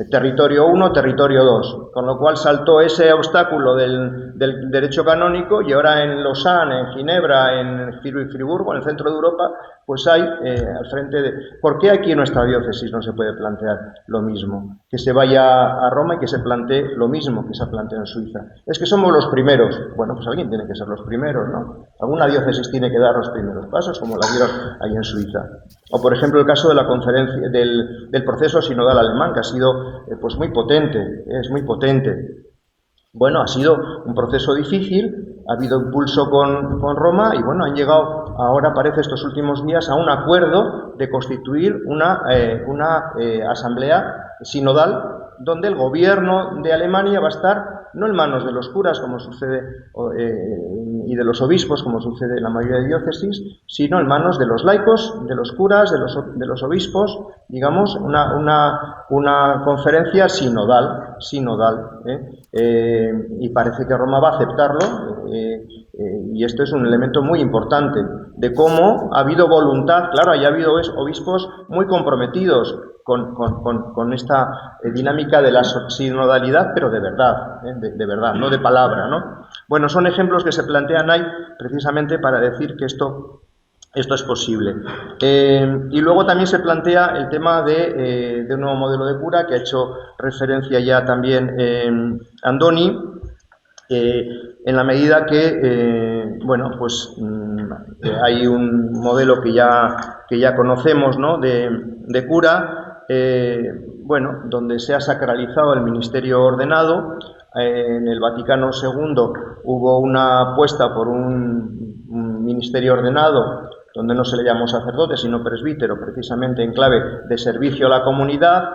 territorio 1, territorio 2, con lo cual saltó ese obstáculo del derecho canónico, y ahora en Lausanne, en Ginebra, en Friburgo, en el centro de Europa, pues hay al frente de... ¿Por qué aquí en nuestra diócesis no se puede plantear lo mismo? Que se vaya a Roma y que se plantee lo mismo que se ha planteado en Suiza. Es que somos los primeros. Bueno, pues alguien tiene que ser los primeros, ¿no? Alguna diócesis tiene que dar los primeros pasos, como la dieron ahí en Suiza. O, por ejemplo, el caso de la conferencia del proceso sinodal alemán, que ha sido pues muy potente, es muy potente. Bueno, ha sido un proceso difícil, ha habido impulso con Roma y, bueno, han llegado ahora, parece, estos últimos días a un acuerdo de constituir una asamblea sinodal donde el gobierno de Alemania va a estar no en manos de los curas, como sucede, y de los obispos, como sucede en la mayoría de diócesis, sino en manos de los laicos, de los curas, de los obispos, digamos, una conferencia sinodal, y parece que Roma va a aceptarlo, y esto es un elemento muy importante, de cómo ha habido voluntad, claro, ha habido obispos muy comprometidos con esta dinámica de la sinodalidad, pero de verdad, de verdad, no de palabra, ¿no? Bueno, son ejemplos que se plantean ahí precisamente para decir que esto es posible. Y luego también se plantea el tema de un nuevo modelo de cura, que ha hecho referencia ya también Andoni, en la medida que, bueno, pues hay un modelo que ya conocemos, ¿no?, de cura, bueno, donde se ha sacralizado el ministerio ordenado. En el Vaticano II hubo una apuesta por un ministerio ordenado donde no se le llamó sacerdote, sino presbítero, precisamente en clave de servicio a la comunidad.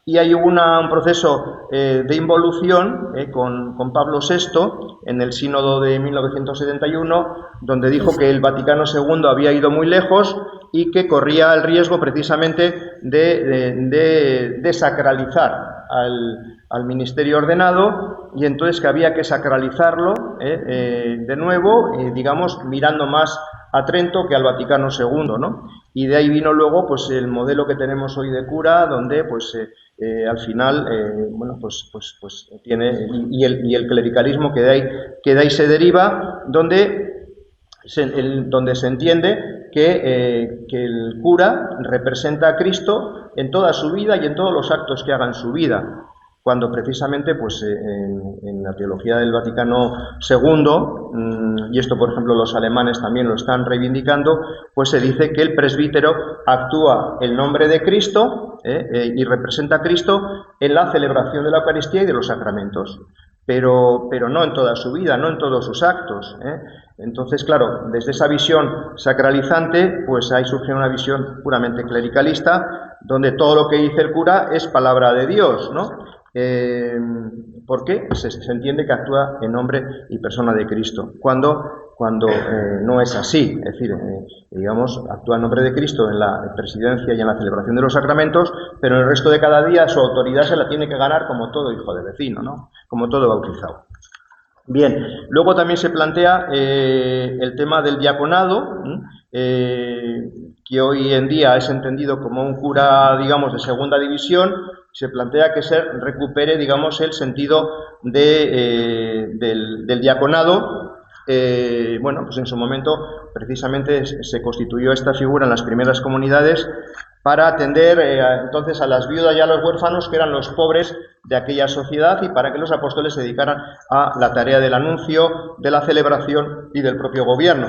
y hay un proceso de involución con Pablo VI en el sínodo de 1971, donde dijo que el Vaticano II había ido muy lejos y que corría el riesgo precisamente de desacralizar al ministerio ordenado, y entonces que había que sacralizarlo de nuevo, digamos, mirando más a Trento que al Vaticano II, ¿no? Y de ahí vino luego pues el modelo que tenemos hoy de cura, donde pues al final bueno, pues tiene, y el clericalismo que de ahí se deriva, donde se entiende que el cura representa a Cristo en toda su vida y en todos los actos que haga en su vida, cuando precisamente pues en la teología del Vaticano II, y esto por ejemplo los alemanes también lo están reivindicando, pues se dice que el presbítero actúa en nombre de Cristo y representa a Cristo en la celebración de la Eucaristía y de los sacramentos, pero no en toda su vida, no en todos sus actos. Entonces, claro, desde esa visión sacralizante, pues ahí surge una visión puramente clericalista, donde todo lo que dice el cura es palabra de Dios, ¿no? Porque se entiende que actúa en nombre y persona de Cristo, cuando no es así, es decir, digamos, actúa en nombre de Cristo en la presidencia y en la celebración de los sacramentos, pero en el resto de cada día su autoridad se la tiene que ganar como todo hijo de vecino, ¿no? Como todo bautizado. Bien, luego también se plantea el tema del diaconado, que hoy en día es entendido como un cura, digamos, de segunda división. Se plantea que se recupere, digamos, el sentido del diaconado. Bueno, pues en su momento precisamente se constituyó esta figura en las primeras comunidades para atender entonces a las viudas y a los huérfanos, que eran los pobres de aquella sociedad, y para que los apóstoles se dedicaran a la tarea del anuncio, de la celebración y del propio gobierno.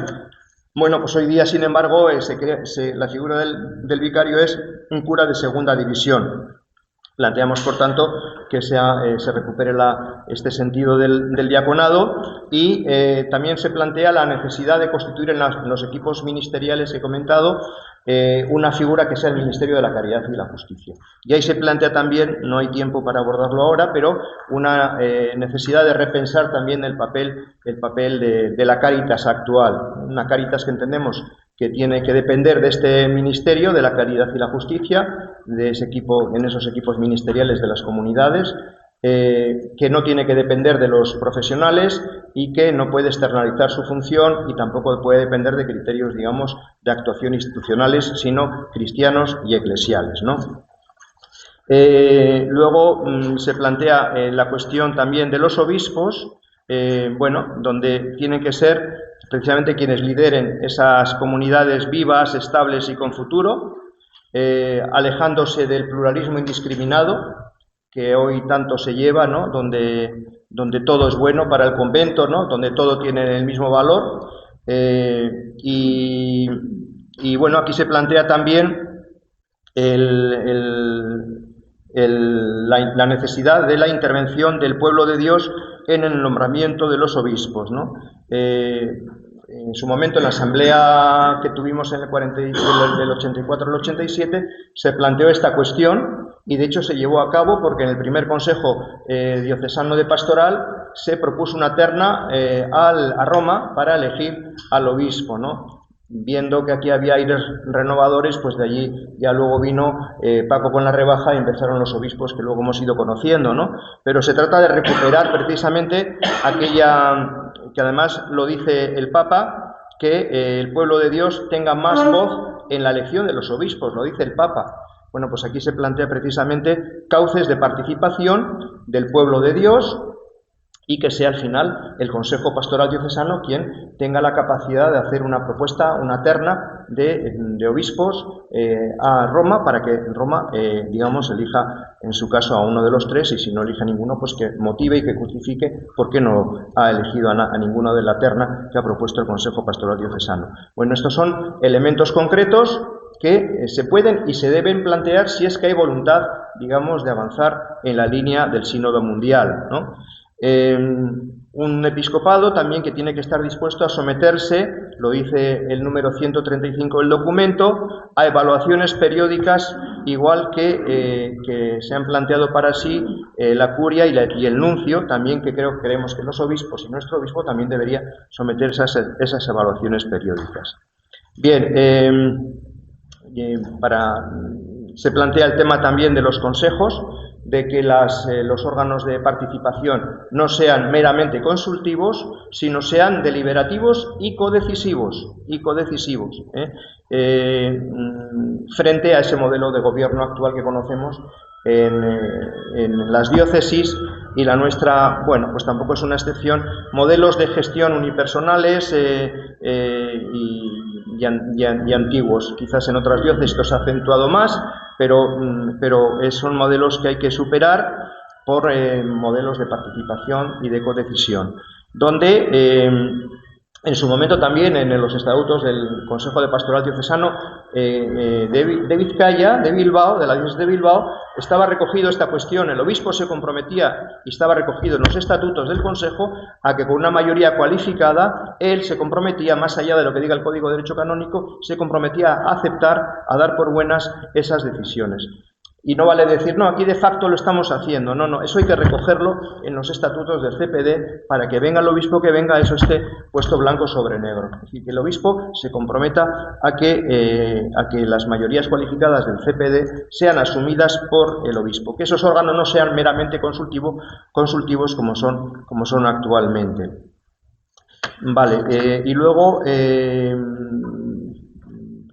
Bueno, pues hoy día, sin embargo, la figura del vicario es un cura de segunda división. Planteamos, por tanto, que se recupere este sentido del diaconado, y también se plantea la necesidad de constituir en los equipos ministeriales que he comentado una figura que sea el Ministerio de la Caridad y la Justicia. Y ahí se plantea también, no hay tiempo para abordarlo ahora, pero una necesidad de repensar también el papel de la Cáritas actual, una Cáritas que entendemos que tiene que depender de este ministerio de la caridad y la justicia, en esos equipos ministeriales de las comunidades, que no tiene que depender de los profesionales y que no puede externalizar su función, y tampoco puede depender de criterios, digamos, de actuación institucionales, sino cristianos y eclesiales, ¿no? Luego se plantea la cuestión también de los obispos, bueno, donde tienen que ser precisamente quienes lideren esas comunidades vivas, estables y con futuro, alejándose del pluralismo indiscriminado que hoy tanto se lleva, ¿no? Donde todo es bueno para el convento, ¿no? Donde todo tiene el mismo valor, y bueno, aquí se plantea también la necesidad de la intervención del pueblo de Dios en el nombramiento de los obispos, ¿no? En su momento, en la asamblea que tuvimos del 84 al 87, se planteó esta cuestión, y de hecho se llevó a cabo porque en el primer Consejo Diocesano de Pastoral se propuso una terna a Roma para elegir al obispo, ¿no? Viendo que aquí había aires renovadores, pues de allí ya luego vino Paco con la rebaja y empezaron los obispos que luego hemos ido conociendo, ¿no? Pero se trata de recuperar precisamente aquella, que además lo dice el Papa, que el pueblo de Dios tenga más voz en la elección de los obispos, lo dice el Papa. Bueno, pues aquí se plantea precisamente cauces de participación del pueblo de Dios, y que sea al final el Consejo Pastoral Diocesano quien tenga la capacidad de hacer una propuesta, una terna de obispos a Roma, para que Roma, digamos, elija en su caso a uno de los tres, y si no elige a ninguno, pues que motive y que justifique por qué no ha elegido a ninguno de la terna que ha propuesto el Consejo Pastoral Diocesano. Bueno, estos son elementos concretos que se pueden y se deben plantear si es que hay voluntad, digamos, de avanzar en la línea del sínodo mundial, ¿no? Un episcopado también que tiene que estar dispuesto a someterse, lo dice el número 135 del documento, a evaluaciones periódicas, igual que se han planteado para sí la curia y el nuncio, también que creemos que los obispos y nuestro obispo también debería someterse a esas evaluaciones periódicas. Bien, se plantea el tema también de los consejos, de que los órganos de participación no sean meramente consultivos, sino sean deliberativos y codecisivos, frente a ese modelo de gobierno actual que conocemos en las diócesis, y la nuestra, bueno, pues tampoco es una excepción. Modelos de gestión unipersonales y antiguos. Quizás en otras diócesis esto se ha acentuado más, pero son modelos que hay que superar por modelos de participación y de codecisión, donde en su momento también en los estatutos del Consejo de Pastoral Diocesano de Vizcaya, de Bilbao, de la diócesis de Bilbao, estaba recogido esta cuestión. El obispo se comprometía, y estaba recogido en los estatutos del Consejo, a que con una mayoría cualificada él se comprometía, más allá de lo que diga el Código de Derecho Canónico, se comprometía a aceptar, a dar por buenas esas decisiones. Y no vale decir, no, aquí de facto lo estamos haciendo. No, eso hay que recogerlo en los estatutos del CPD para que venga el obispo que venga, eso esté puesto blanco sobre negro. Es decir, que el obispo se comprometa a que las mayorías cualificadas del CPD sean asumidas por el obispo, que esos órganos no sean meramente consultivos como son actualmente. Vale, y luego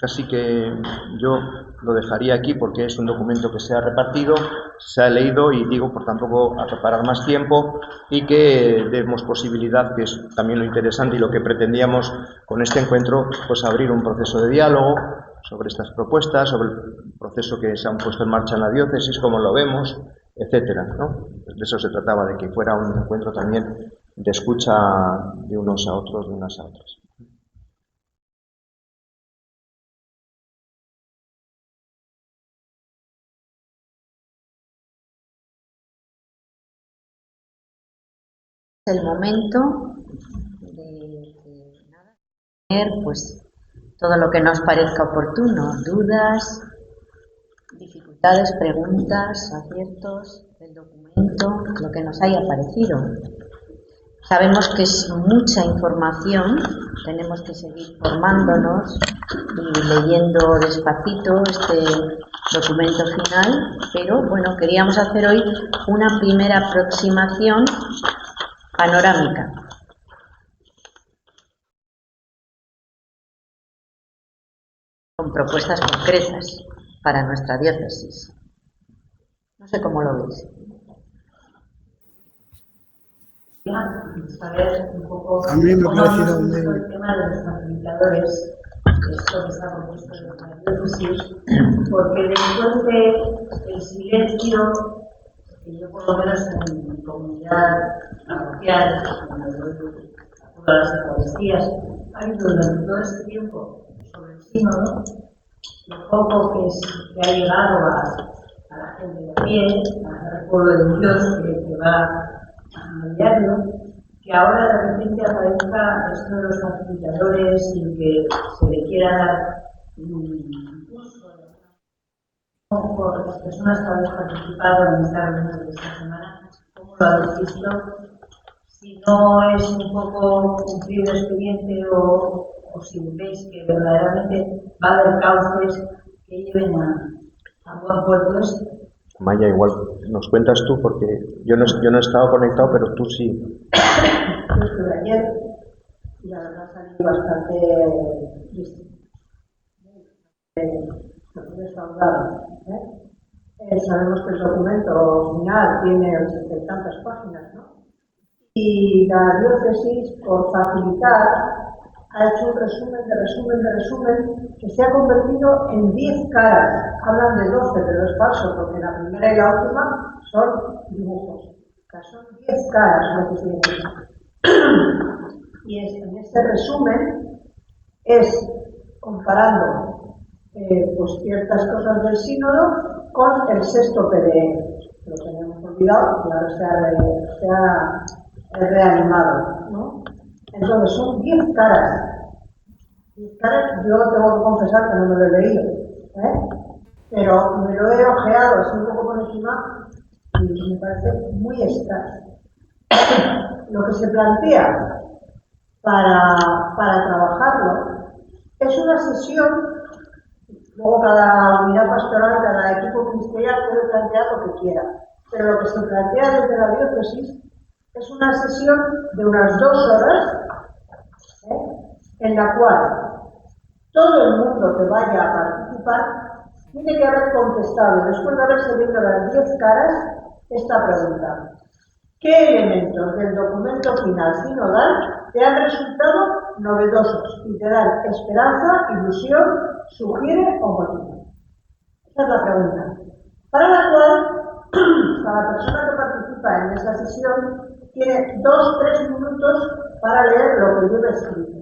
casi que yo lo dejaría aquí porque es un documento que se ha repartido, se ha leído, y digo por tampoco acaparar más tiempo, y que demos posibilidad, que es también lo interesante y lo que pretendíamos con este encuentro, pues abrir un proceso de diálogo sobre estas propuestas, sobre el proceso que se han puesto en marcha en la diócesis, cómo lo vemos, etcétera, ¿no? De eso se trataba, de que fuera un encuentro también de escucha de unos a otros, de unas a otras. El momento de tener pues todo lo que nos parezca oportuno, dudas, dificultades, preguntas, aciertos del documento, lo que nos haya parecido. Sabemos que es mucha información, tenemos que seguir formándonos y leyendo despacito este documento final, pero bueno, queríamos hacer hoy una primera aproximación panorámica. Con propuestas concretas para nuestra diócesis. No sé cómo lo veis. Saber un poco a mí me cómo ha parecido hemos muy... visto el tema de los facilitadores, esto que está propuesto en la diócesis, porque después de el silencio que yo por lo menos en mi comunidad parroquial, cuando doy a todas las eucaristías, ha habido durante todo este tiempo sobre el sínodo, lo poco que ha llegado a la gente de a pie, al pueblo de Dios que va a diario, que ahora de repente aparezca esto de los facilitadores y que se le quiera dar impulso por las personas que habéis participado en esta reunión de esta semana. ¿Cómo lo habéis visto? Si no es un poco cumplir el expediente o si veis que verdaderamente va a haber cauces que lleven a buen puerto esto. Maya, igual nos cuentas tú, porque yo no he estado conectado, pero tú sí. Yo estuve ayer y la verdad salí bastante defraudada. Sabemos que el documento final tiene 80 y tantas páginas, ¿no? Y la diócesis, por facilitar, ha hecho un resumen que se ha convertido en 10 caras. Hablan de 12, pero es falso, porque la primera y la última son dibujos. O sea, son 10 caras lo que tiene. Y en este resumen es comparando pues ciertas cosas del sínodo con el sexto PDF. Lo tenemos olvidado, claro, se ha reanimado, ¿no? Entonces son 10 caras. 10 caras, yo tengo que confesar que no me lo he leído, ¿eh? Pero me lo he ojeado así un poco por encima y me parece muy extraño. Lo que se plantea para trabajarlo es una sesión. Luego cada unidad pastoral, cada equipo ministerial puede plantear lo que quiera, pero lo que se plantea desde la diócesis es una sesión de unas 2 horas, en la cual todo el mundo que vaya a participar tiene que haber contestado, después de haberse visto las 10 caras, esta pregunta: ¿qué elementos del documento final sinodal te han resultado novedosos y te dan esperanza, ilusión, sugiere o motiva? Esa es la pregunta. Para la cual, cada persona que participa en esa sesión tiene 2-3 minutos para leer lo que lleva escrito.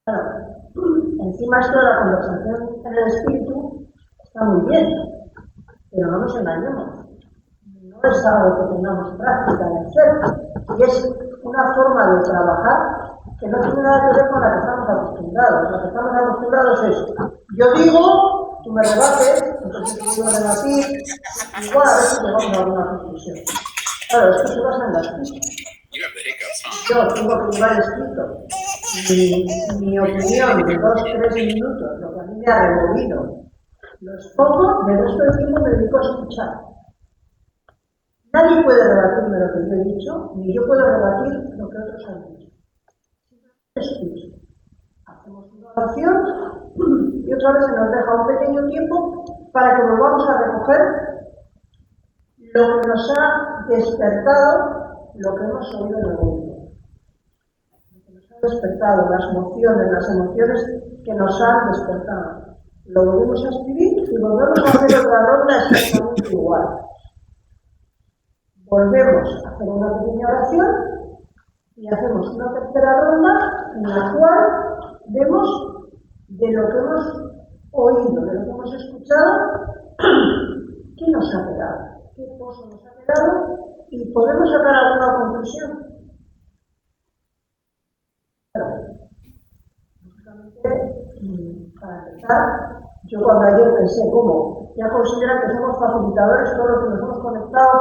Claro, encima esto de la conversación en el espíritu está muy bien, pero no nos engañemos. No es algo que tengamos práctica de hacer, y es una forma de trabajar que no tiene nada que ver con la que estamos acostumbrados. Lo que estamos acostumbrados es: yo digo, tú me rebates, entonces yo voy a rebatir, igual a ver si llegamos a alguna conclusión. Claro, esto se basa en la escrita. Yo tengo que llevar escrito mi opinión de 2-3 minutos, lo que a mí me ha removido. Lo expongo, el resto del tiempo me dedico a escuchar. Nadie puede rebatirme lo que yo he dicho, ni yo puedo rebatir lo que otros han dicho. Escucho. Hacemos una oración y otra vez se nos deja un pequeño tiempo para que volvamos a recoger lo que nos ha despertado, lo que hemos oído en el mundo. Lo que nos ha despertado, las emociones que nos han despertado. Lo volvemos a escribir y volvemos a hacer otra ronda exactamente igual. Volvemos a hacer una pequeña oración y hacemos una tercera ronda en la cual vemos de lo que hemos oído, de lo que hemos escuchado, qué nos ha quedado, qué cosa nos ha quedado y podemos sacar alguna conclusión. Para empezar, yo cuando ayer pensé, ¿cómo? Ya consideran que somos facilitadores todos los que nos hemos conectado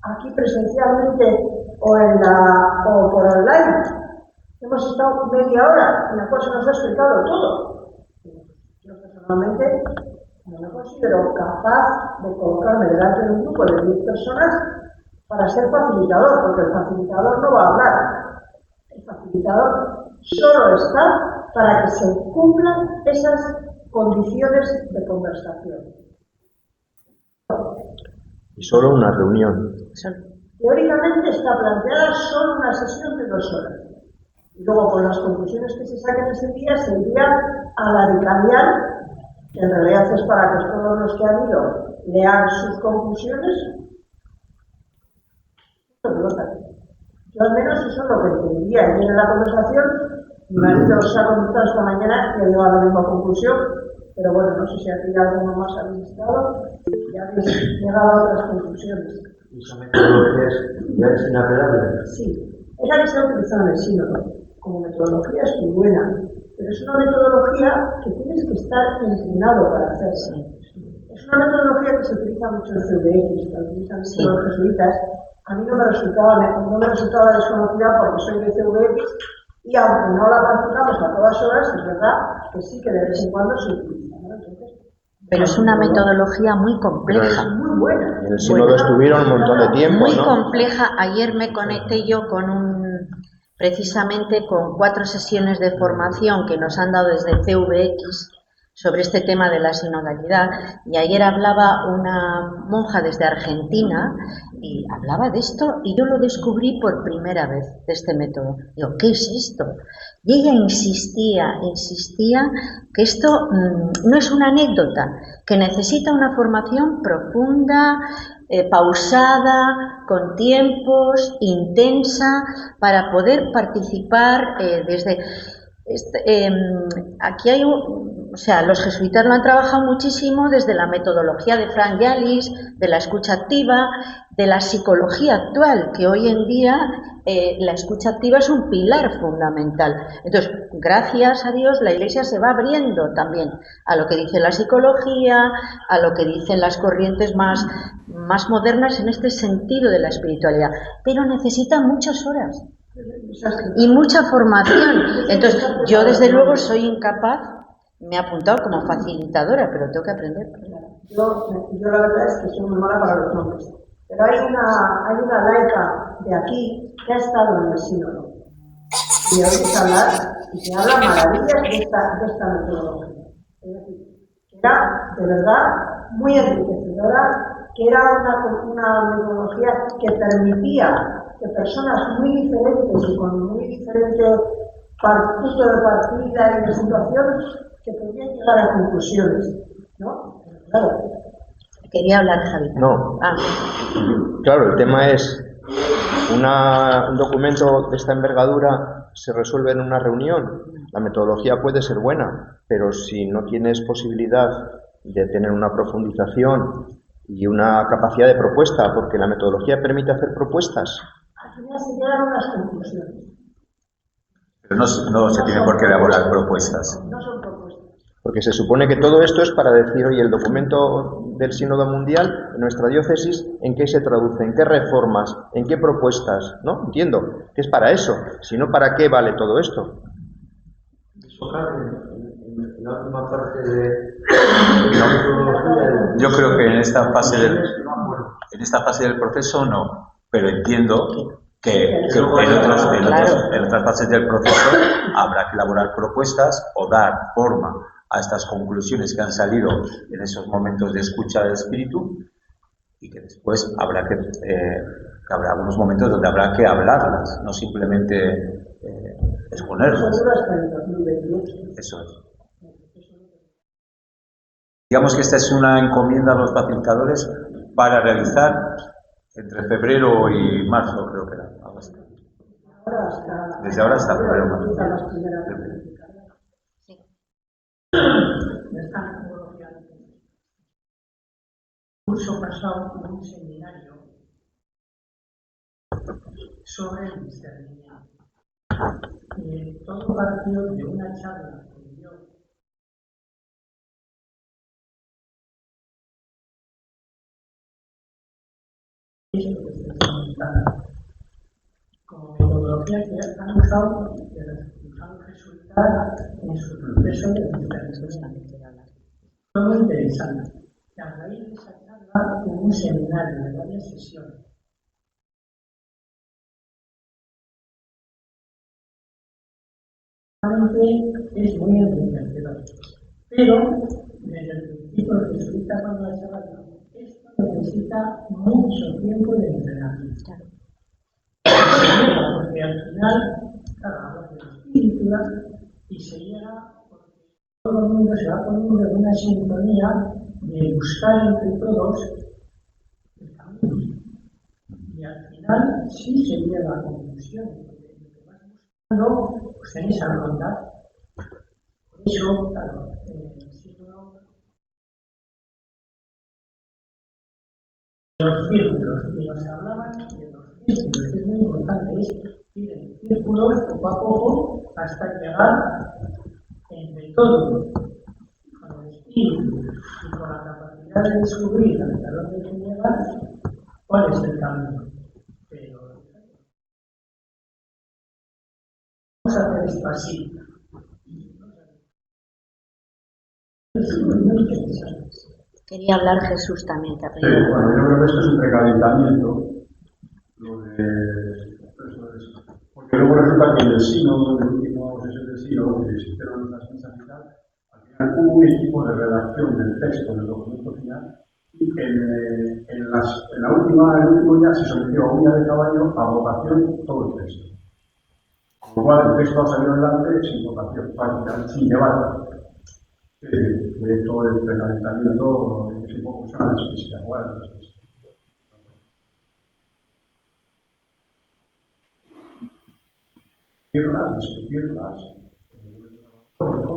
aquí presencialmente o por online. Hemos estado media hora en la cual se nos ha explicado todo. Yo personalmente no me considero capaz de colocarme delante de un grupo de 10 personas para ser facilitador, porque el facilitador no va a hablar. El facilitador solo está para que se cumplan esas condiciones de conversación. Y solo una reunión. Teóricamente está planteada solo una sesión de 2 horas. Y luego, con las conclusiones que se saquen ese día, se envía a la vicarial, que en realidad es para que todos los que han ido lean sus conclusiones. Yo al menos eso es lo que entendía. Ayer en la conversación, mi marido se ha comentado esta mañana y ha llegado a la misma conclusión, pero bueno, no sé si aquí alguno más habéis estado y habéis llegado a otras conclusiones. ¿Y esa metodología ya es inapelable? Sí, es la que se ha utilizado en el sínodo. Como metodología es muy buena, pero es una metodología que tienes que estar entrenado para hacerse. Es una metodología que se utiliza mucho en CVX, que utilizan los jesuitas. A mí no me resultaba desconocida porque soy de CVX y aunque no la practicamos a todas horas, es verdad que sí que de vez en cuando se utiliza, ¿no? Entonces, pero es una metodología muy compleja. Es muy buena. En el sínodo estuvieron un montón de tiempo, muy ¿no? compleja. Ayer me conecté yo precisamente con 4 sesiones de formación que nos han dado desde CVX sobre este tema de la sinodalidad, y ayer hablaba una monja desde Argentina y hablaba de esto y yo lo descubrí por primera vez, de este método. Digo, ¿qué es esto? Y ella insistía que esto no es una anécdota, que necesita una formación profunda, pausada, con tiempos, intensa, para poder participar desde... aquí hay o sea, los jesuitas lo han trabajado muchísimo desde la metodología de Frank Yalis, de la escucha activa, de la psicología actual, que hoy en día la escucha activa es un pilar fundamental. Entonces, gracias a Dios, la Iglesia se va abriendo también a lo que dice la psicología, a lo que dicen las corrientes más modernas en este sentido de la espiritualidad, pero necesita muchas horas y mucha formación. Entonces, yo desde luego soy incapaz, me he apuntado como facilitadora, pero tengo que aprender. Yo la verdad es que soy muy mala para los nombres, pero hay una laica de aquí que ha estado en el sínodo y oís hablar y que habla maravillas de esta metodología. Es decir, que era de verdad muy enriquecedora, que era una metodología que permitía que personas muy diferentes y con muy diferentes puntos de partida y de situación que podían llegar a conclusiones, ¿no? Claro. Quería hablar, Javi. No. Claro, el tema es, un documento de esta envergadura se resuelve en una reunión. La metodología puede ser buena, pero si no tienes posibilidad de tener una profundización y una capacidad de propuesta, porque la metodología permite hacer propuestas. Al final se llegan a unas conclusiones. Pero no se tiene por qué elaborar propuestas. No son propuestas. Porque se supone que todo esto es para decir, oye, el documento del Sínodo Mundial, en nuestra diócesis, ¿en qué se traduce? ¿En qué reformas? ¿En qué propuestas? ¿No? Entiendo que es para eso. Si no, ¿para qué vale todo esto? En la última parte de la metodología. Yo creo que en esta fase del proceso no, pero entiendo que en otras fases del proceso habrá que elaborar propuestas o dar forma a estas conclusiones que han salido en esos momentos de escucha del espíritu, y que después habrá algunos momentos donde habrá que hablarlas, no simplemente exponerlas. Eso es. Digamos que esta es una encomienda a los facilitadores para realizar entre febrero y marzo, creo que era. Desde ahora hasta febrero marzo. Curso pasado en un seminario sobre el discernimiento. Todo partió de una charla que dio esto que se está comentando como metodología que han usado resultar en su proceso de discernimiento. Fue muy interesante. Y a raíz de esa charla hubo un seminario de varias sesiones. Es muy enriquecedor. Pero, desde el principio, el jesuita cuando la charla dijo, esto necesita mucho tiempo de entrenamiento. Porque al final, claro, habla de espiritualidad y se llega porque todo el mundo se va poniendo en una sintonía de buscar entre todos el camino. Y al final sí se llega a la conclusión, porque lo que vas buscando, pues tenéis a rondar. Por eso, claro, los círculos, y nos hablaban de los círculos, que es muy importante, es ir en círculos poco a poco hasta llegar entre todos, con el espíritu y con la capacidad de descubrir hasta dónde se llega, cuál es el camino. Pero vamos a hacer esto así. Es muy interesante. Quería hablar Jesús también, te Sí, bueno, yo creo que esto es un precalentamiento, porque luego resulta que en el sínodo, en el último sesión del sínodo, que se hicieron las misas y tal, al final hubo un equipo de redacción del texto, del documento final, y en el último día se sometió a un día de caballo a votación todo el texto. Con lo cual el texto ha salido adelante sin votación, prácticamente sin debate. De todo el precalentamiento es un poco una necesidad igual. Discutirlas,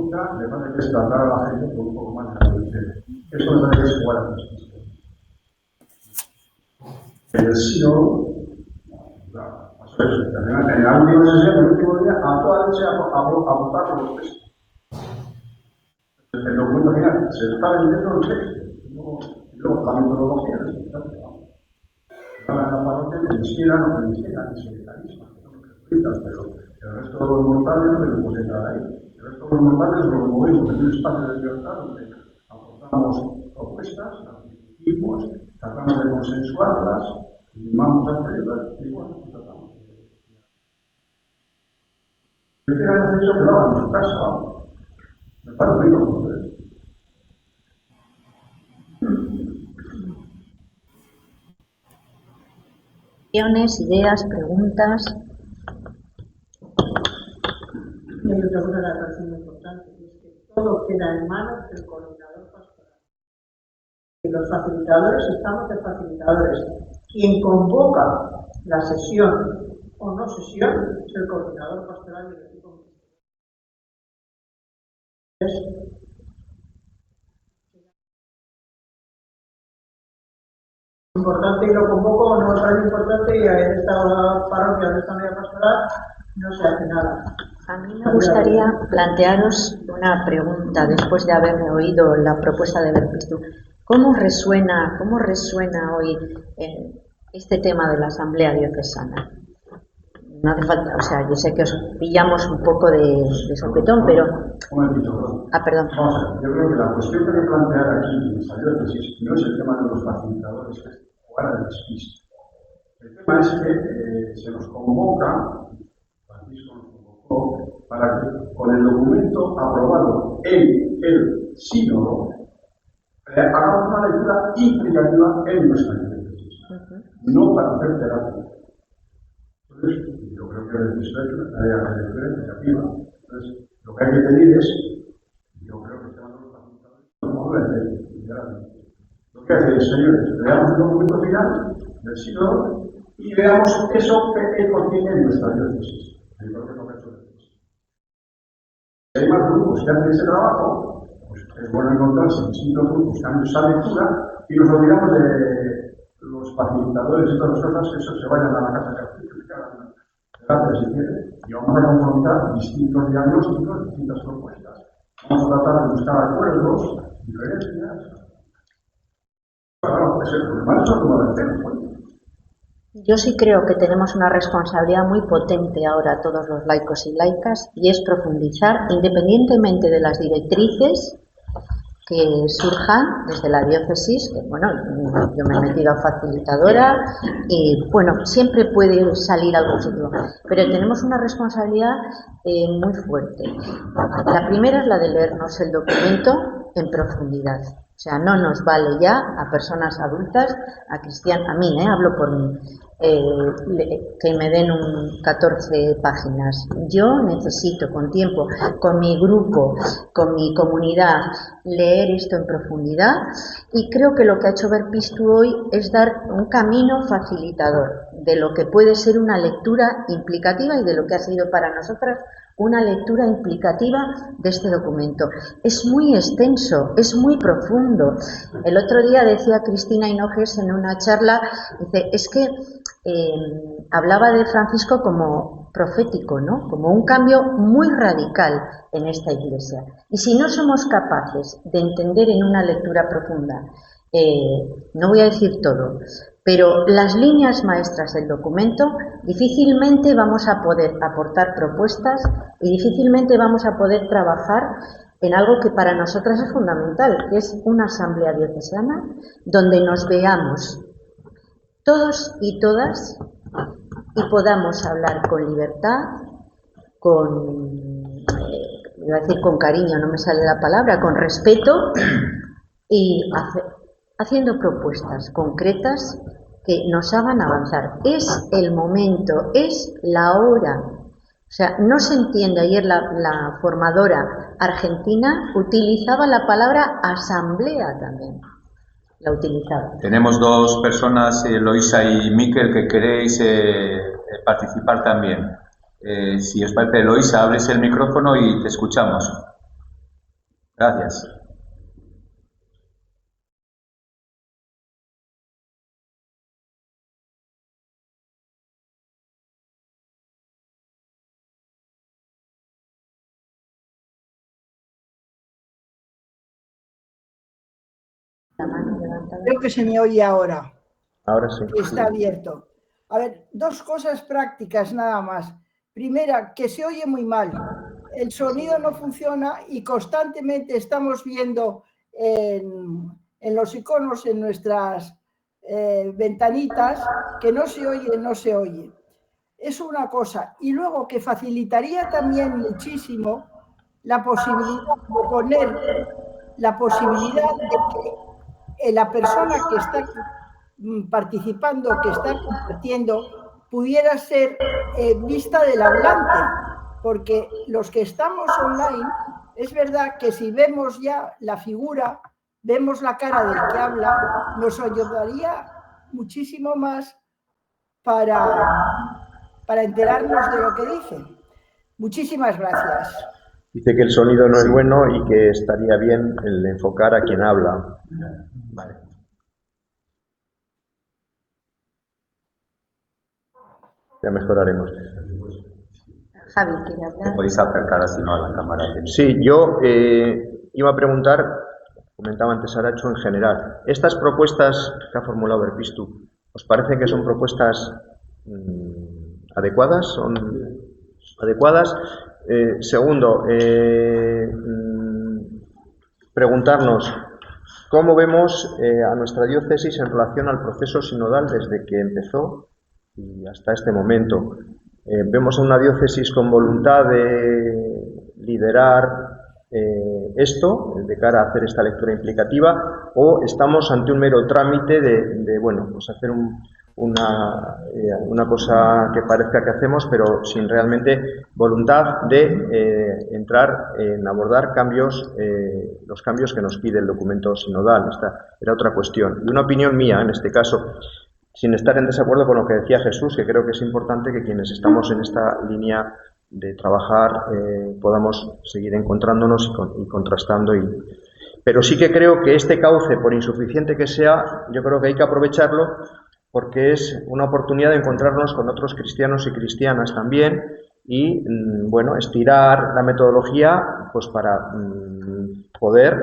consulta me parece que es tratar a la gente con un poco más de atención. Esto me parece que es jugar a los chistes. El sínodo, claro, en la última sesión, el último día, a toda leche a votar los textos. El documento final se está vendiendo el texto. Y luego la metodología es importante. Ahora en la parroquia ni siquiera ni secretarismo, pero el resto de los mortales no tenemos que entrar ahí. El resto de los mortales los movemos en un espacio de libertad donde aportamos propuestas, las discutimos, tratamos de consensuarlas, animamos a hacerlas y bueno, tratamos de. Yo quiero hacer eso que lo hagan en su casa, me parece muy bien. Ideas, preguntas. Y hay otra cosa que me parece muy importante, que es que todo queda en manos del coordinador pastoral. Y los facilitadores estamos de facilitadores. Quien convoca la sesión o no sesión es el coordinador pastoral del equipo ministerial. Importante y lo convoco, no me parece importante y en esta parroquia, en esta media pastoral, no se hace nada. A mí me gustaría plantearos una pregunta después de haberme oído la propuesta de Berpistu. ¿Cómo resuena hoy este tema de la Asamblea Diocesana? No hace falta, o sea, yo sé que os pillamos un poco de sopetón, pero... Un momentito, perdón. Perdón. Vamos a ver, yo creo que la cuestión que hay que plantear aquí en esta diócesis no es el tema de los facilitadores, que es jugar al despiste. El tema es que se nos convoca, Francisco nos convocó, para que con el documento aprobado en el sínodo hagamos una lectura implicativa en nuestra diócesis, no para hacer terapia. Entonces, yo creo que el despiste es una tarea de lectura implicativa. Entonces, lo que hay que pedir es, yo creo que estamos los facilitadores, no lo hacer. Lo que hace es, señores, leamos el documento final del sínodo y veamos eso que contiene en nuestra diócesis. Yo creo que es lo que ha hecho el despiste. Si hay más grupos que hacen ese trabajo, pues es bueno encontrarse distintos grupos que han hecho esa lectura y nos olvidamos de los facilitadores y todas las cosas que se vayan a la casa de artículos, si quiere, y vamos a confrontar distintos diagnósticos, distintas propuestas. Vamos a tratar de buscar acuerdos, diferencias. Claro, es el problema, eso no lo hacemos. Yo sí creo que tenemos una responsabilidad muy potente ahora todos los laicos y laicas y es profundizar, independientemente de las directrices que surjan desde la diócesis, que bueno, yo me he metido a facilitadora y bueno, siempre puede salir algo positivo, pero tenemos una responsabilidad muy fuerte. La primera es la de leernos el documento en profundidad. O sea, no nos vale ya a personas adultas, a cristianos, a mí, hablo por mí, que me den 14 páginas. Yo necesito con tiempo, con mi grupo, con mi comunidad, leer esto en profundidad y creo que lo que ha hecho Berpistu hoy es dar un camino facilitador de lo que puede ser una lectura implicativa y de lo que ha sido para nosotras una lectura implicativa de este documento. Es muy extenso, es muy profundo. El otro día decía Cristina Hinojes en una charla, dice, es que hablaba de Francisco como profético, ¿no? Como un cambio muy radical en esta iglesia. Y si no somos capaces de entender en una lectura profunda, no voy a decir todo, pero las líneas maestras del documento, difícilmente vamos a poder aportar propuestas y difícilmente vamos a poder trabajar en algo que para nosotras es fundamental, que es una asamblea diocesana donde nos veamos todos y todas y podamos hablar con libertad, iba a decir con cariño, no me sale la palabra, con respeto y haciendo propuestas concretas que nos hagan avanzar. Es el momento, es la hora. O sea, no se entiende. Ayer la formadora argentina utilizaba la palabra asamblea también. La utilizaba. Tenemos dos personas, Eloisa y Miquel, que queréis participar también. Si os parece, Eloisa, abres el micrófono y te escuchamos. Gracias. Creo que se me oye ahora. Ahora sí. Está abierto. A ver, dos cosas prácticas nada más. Primera, que se oye muy mal. El sonido no funciona y constantemente estamos viendo en los iconos, en nuestras ventanitas, que no se oye, no se oye. Es una cosa. Y luego que facilitaría también muchísimo la posibilidad de poner la posibilidad de que la persona que está participando, que está compartiendo, pudiera ser vista del hablante, porque los que estamos online, es verdad que si vemos ya la figura, vemos la cara del que habla, nos ayudaría muchísimo más para enterarnos de lo que dice. Muchísimas gracias. Dice que el sonido no es bueno y que estaría bien el enfocar a quien habla. Vale. Ya mejoraremos. Javi, ¿quiere hablar? Te podéis acercar así, ¿no?, a la cámara. Sí, yo iba a preguntar, comentaba antes Aracho, en general, estas propuestas que ha formulado Berpiztu, ¿os parece que son propuestas adecuadas? ¿Son adecuadas? Segundo, preguntarnos cómo vemos a nuestra diócesis en relación al proceso sinodal desde que empezó y hasta este momento. Vemos a una diócesis con voluntad de liderar esto de cara a hacer esta lectura implicativa, o estamos ante un mero trámite de bueno, pues hacer una cosa que parezca que hacemos, pero sin realmente voluntad de entrar en abordar cambios, los cambios que nos pide el documento sinodal. Esta era otra cuestión. Y una opinión mía, en este caso, sin estar en desacuerdo con lo que decía Jesús, que creo que es importante que quienes estamos en esta línea de trabajar podamos seguir encontrándonos y contrastando. Pero sí que creo que este cauce, por insuficiente que sea, yo creo que hay que aprovecharlo porque es una oportunidad de encontrarnos con otros cristianos y cristianas también y, bueno, estirar la metodología pues para poder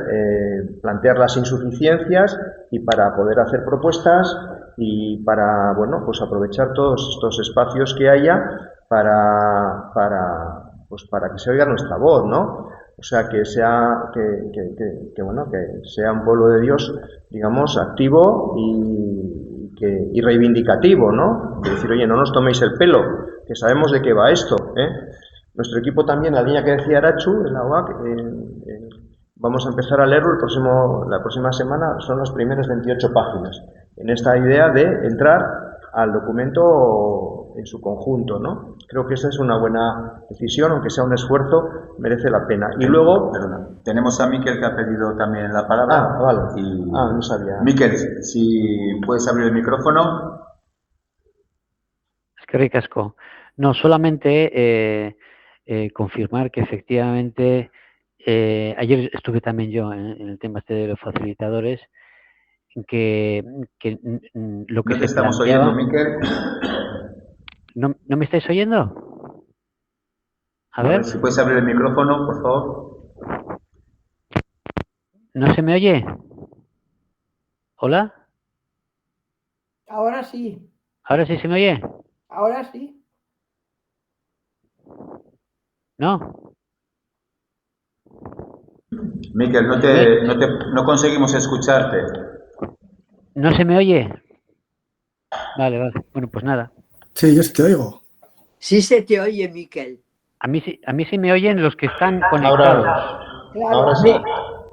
plantear las insuficiencias y para poder hacer propuestas y para, bueno, pues aprovechar todos estos espacios que haya para que se oiga nuestra voz, ¿no? O sea, que sea bueno, que sea un pueblo de Dios, digamos, activo y reivindicativo, ¿no? De decir, oye, no nos toméis el pelo, que sabemos de qué va esto, ¿eh? Nuestro equipo también, la línea que decía Arachu, de la UAC, vamos a empezar a leerlo la próxima semana, son las primeras 28 páginas, en esta idea de entrar al documento en su conjunto, ¿no? Creo que esa es una buena decisión, aunque sea un esfuerzo, merece la pena. Y luego... Perdona, tenemos a Miquel que ha pedido también la palabra. Ah, vale. Y... no sabía. Miquel, si puedes abrir el micrófono. Es que ricasco. No, solamente confirmar que efectivamente ayer estuve también yo en el tema de los facilitadores, que lo que no te se estamos planteaba... oyendo, Miquel. ¿No me estáis oyendo? A ver. Si puedes abrir el micrófono, por favor. ¿No se me oye? ¿Hola? Ahora sí. ¿Ahora sí se me oye? Ahora sí. ¿No? Miquel, no conseguimos escucharte. ¿No se me oye? Vale. Bueno, pues nada. Sí, yo te oigo. Sí se te oye, Miquel. A mí sí me oyen los que están conectados. Ahora sí.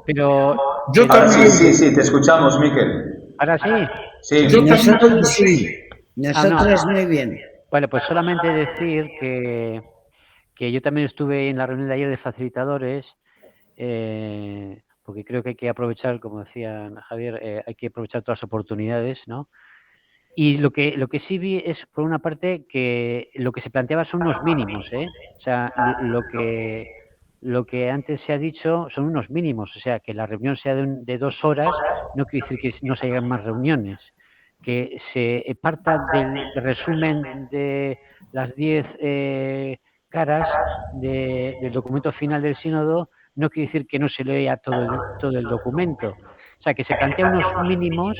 Pero... Yo también. Sí, te escuchamos, Miquel. ¿Ahora sí? Sí. Nosotros sí. Nosotros muy bien. Vale, pues solamente decir que yo también estuve en la reunión de ayer de facilitadores, porque creo que hay que aprovechar, como decía Javier, hay que aprovechar todas las oportunidades, ¿no? Y lo que sí vi es, por una parte, que lo que se planteaba son unos mínimos, ¿eh? O sea, lo que lo que antes se ha dicho son unos mínimos, o sea, que la reunión sea de 2 horas no quiere decir que no se hagan más reuniones, que se parta del resumen de las 10 caras del documento final del sínodo, no quiere decir que no se lea todo el documento. O sea, que se plantea unos mínimos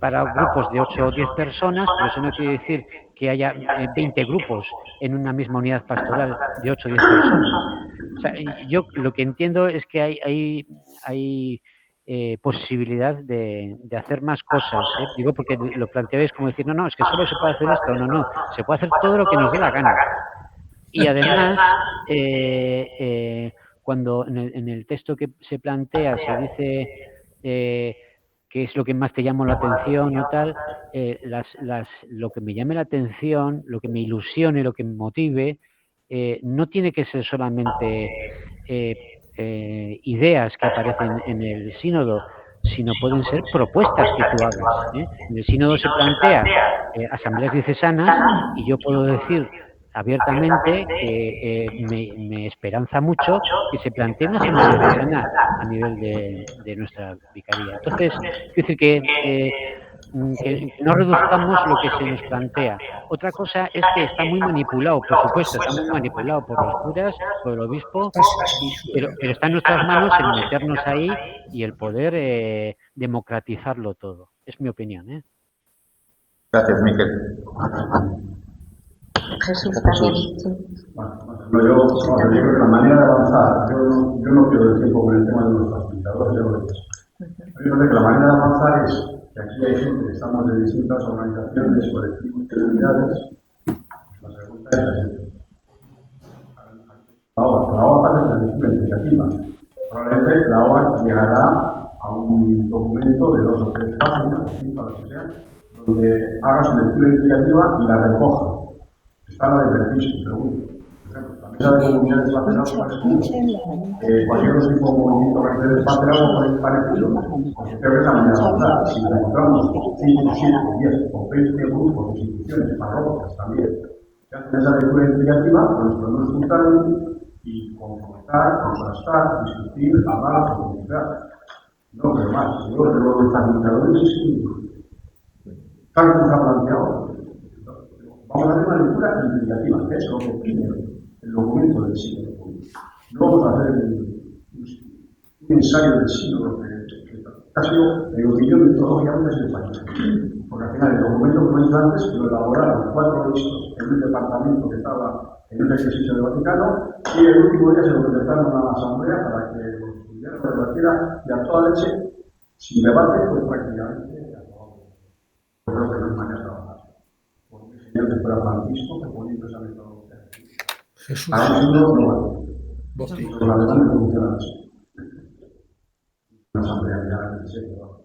para grupos de 8 o 10 personas, pero eso no quiere decir que haya 20 grupos en una misma unidad pastoral de 8 o 10 personas. O sea, yo lo que entiendo es que hay posibilidad de hacer más cosas. Digo, porque lo planteáis como decir, no, es que solo se puede hacer esto. No, se puede hacer todo lo que nos dé la gana. Y además, cuando en el texto que se plantea se dice qué es lo que más te llama la atención o tal, lo que me llame la atención, lo que me ilusione, lo que me motive, no tiene que ser solamente ideas que aparecen en el sínodo, sino pueden ser propuestas que tú hagas. En el sínodo se plantea asambleas diocesanas y yo puedo decir abiertamente que me esperanza mucho que se plantee una asamblea diocesana a nivel de nuestra vicaría. Entonces, quiero decir que no reduzcamos lo que se nos plantea. Otra cosa es que está muy manipulado, por supuesto, está muy manipulado por los curas, por el obispo, pero está en nuestras manos el meternos ahí y el poder democratizarlo todo. Es mi opinión. Gracias, Miquel. Jesús también. Sí. Yo creo que la manera de avanzar, yo no quiero el tiempo con el tema de los facilitadores, yo lo yo creo que la manera de avanzar es que aquí hay gente que estamos de distintas organizaciones, colectivos y comunidades. La pregunta es la OA parece una lectura indicativa. Probablemente la OA llegará a un documento de 2 o 3 páginas, 5 o lo que sea, donde haga su lectura indicativa y la recoja. Está la de Bertisco, pregunto. Por ejemplo, la mesa de comunidades va a hacer algo cualquier otro tipo de movimiento que quiera hacer algo parecido, pues creo que es la manera de avanzar. Si encontramos 5, 7, 10 o 20 grupos, instituciones, parroquias también, que hacen esa lectura indicativa, pues podemos juntar y confrontar, contrastar, discutir, hablar, comunicar. No, pero más, yo creo que los facilitadores es tal como se ha planteado. Vamos a hacer una lectura indicativa, que es lo que pide el documento del sínodo. No vamos a hacer un ensayo del sínodo que ha sido, en opinión, metodológicamente es el fallo. Porque al final el documento, como he dicho antes, lo elaboraron 4 obispos en un departamento que estaba en un ejercicio del Vaticano y el último día se lo presentaron a la Asamblea para que lo estudiara, lo debatiera y a toda leche, sin debate, pues prácticamente aprobado. Yo creo que no es manera de trabajar. Señor que fuera Francisco, que poniendo esa metodología. Jesús. Para eso no Bosti. la verdad no funciona así. Una asamblea ya en serio.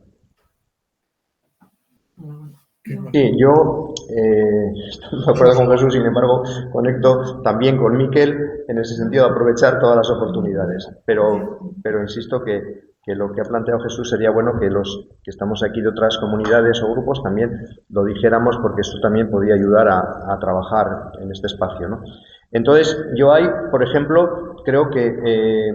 Sí, yo estoy de acuerdo con Jesús, sin embargo, conecto también con Miquel en ese sentido de aprovechar todas las oportunidades. Pero insisto que lo que ha planteado Jesús sería bueno que los que estamos aquí de otras comunidades o grupos también lo dijéramos, porque esto también podía ayudar a trabajar en este espacio, ¿no? Entonces, yo por ejemplo, creo que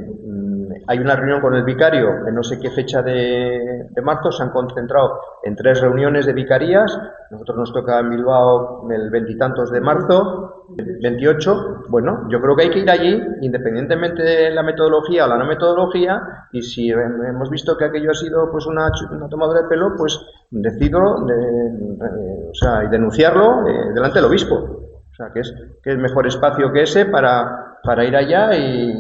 hay una reunión con el vicario en no sé qué fecha de marzo, se han concentrado en 3 reuniones de vicarías. Nosotros nos toca en Bilbao el 20 y tantos de marzo, 28. Bueno, yo creo que hay que ir allí, independientemente de la metodología o la no metodología, y si hemos visto que aquello ha sido pues una tomadura de pelo, pues decido y denunciarlo delante del obispo. O sea, que es mejor espacio que ese para ir allá y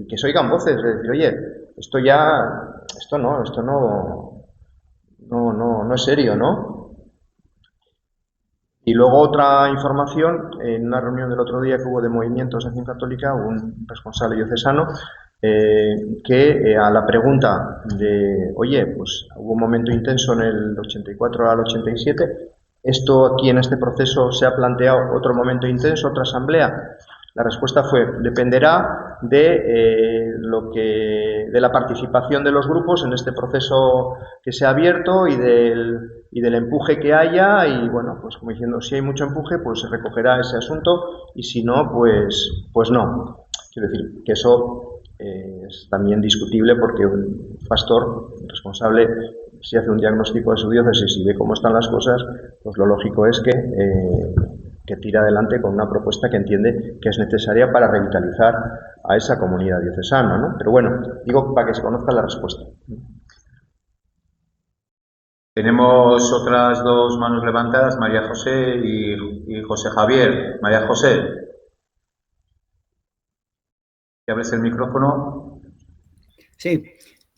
que se oigan voces, de decir, oye, esto no es serio, ¿no? Y luego otra información, en una reunión del otro día que hubo de Movimientos de Acción Católica, hubo un responsable diocesano que a la pregunta de, oye, pues hubo un momento intenso en el 84 al 87, ¿esto aquí en este proceso se ha planteado otro momento intenso, otra asamblea? La respuesta fue, dependerá de la participación de los grupos en este proceso que se ha abierto y del empuje que haya, y bueno, pues como diciendo, si hay mucho empuje, pues se recogerá ese asunto, y si no, pues no. Quiero decir, que eso es también discutible porque un pastor responsable, si hace un diagnóstico de su diócesis y ve cómo están las cosas, pues lo lógico es que tira adelante con una propuesta que entiende que es necesaria para revitalizar a esa comunidad diocesana, ¿no? Pero bueno, digo para que se conozca la respuesta. Tenemos otras dos manos levantadas, María José y José Javier. María José, ¿te abres el micrófono? Sí,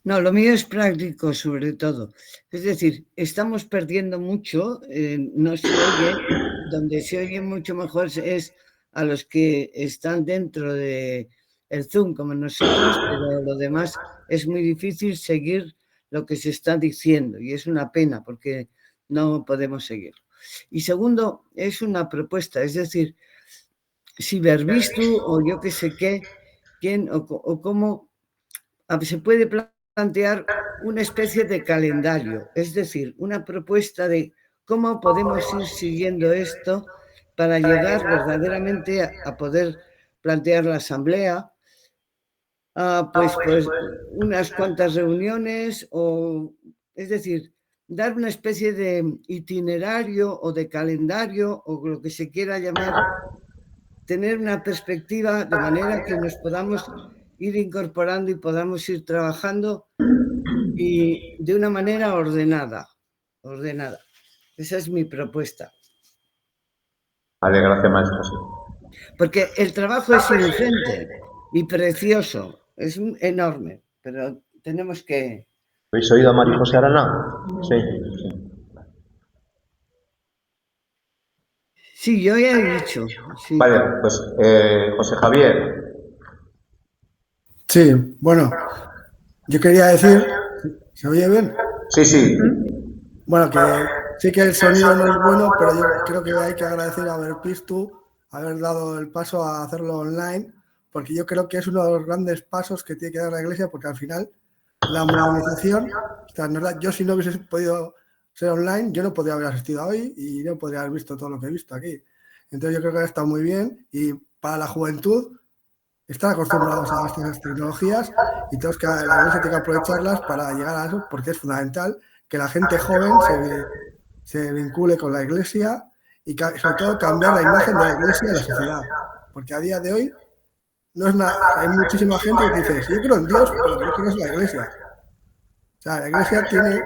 no, lo mío es práctico sobre todo. Es decir, estamos perdiendo mucho, no se oye, donde se oye mucho mejor es a los que están dentro de el Zoom como nosotros, pero lo demás es muy difícil seguir lo que se está diciendo y es una pena porque no podemos seguir. Y segundo, es una propuesta, es decir, si Verbistu o yo que sé qué, quién o cómo se puede plantear una especie de calendario, es decir, una propuesta de cómo podemos ir siguiendo esto para llegar verdaderamente a poder plantear la asamblea, pues unas cuantas reuniones o, es decir, dar una especie de itinerario o de calendario o lo que se quiera llamar, tener una perspectiva de manera que nos podamos ir incorporando y podamos ir trabajando y de una manera ordenada. Esa es mi propuesta. Vale, gracias, María José. Porque el trabajo es ingente y precioso, es enorme, pero tenemos que... ¿Habéis oído a María José Arana? Sí. Sí, yo ya he dicho. Sí. Vale, pues José Javier. Sí, bueno, yo quería decir, ¿se oye bien? Sí, sí. Bueno, que sí que el sonido no es bueno, pero yo creo que hay que agradecer a Verbistu haber dado el paso a hacerlo online, porque yo creo que es uno de los grandes pasos que tiene que dar la Iglesia, porque al final la modernización, o sea, yo si no hubiese podido ser online, yo no podría haber asistido hoy y no podría haber visto todo lo que he visto aquí. Entonces yo creo que ha estado muy bien y para la juventud están acostumbrados a estas tecnologías y todos que la Iglesia tiene que aprovecharlas para llegar a eso, porque es fundamental que la gente joven se vincule con la Iglesia y sobre todo cambiar la imagen de la Iglesia en la sociedad. Porque a día de hoy no es hay muchísima gente que dice, sí, yo creo en Dios, pero lo que no creo es la Iglesia. O sea, la Iglesia tiene...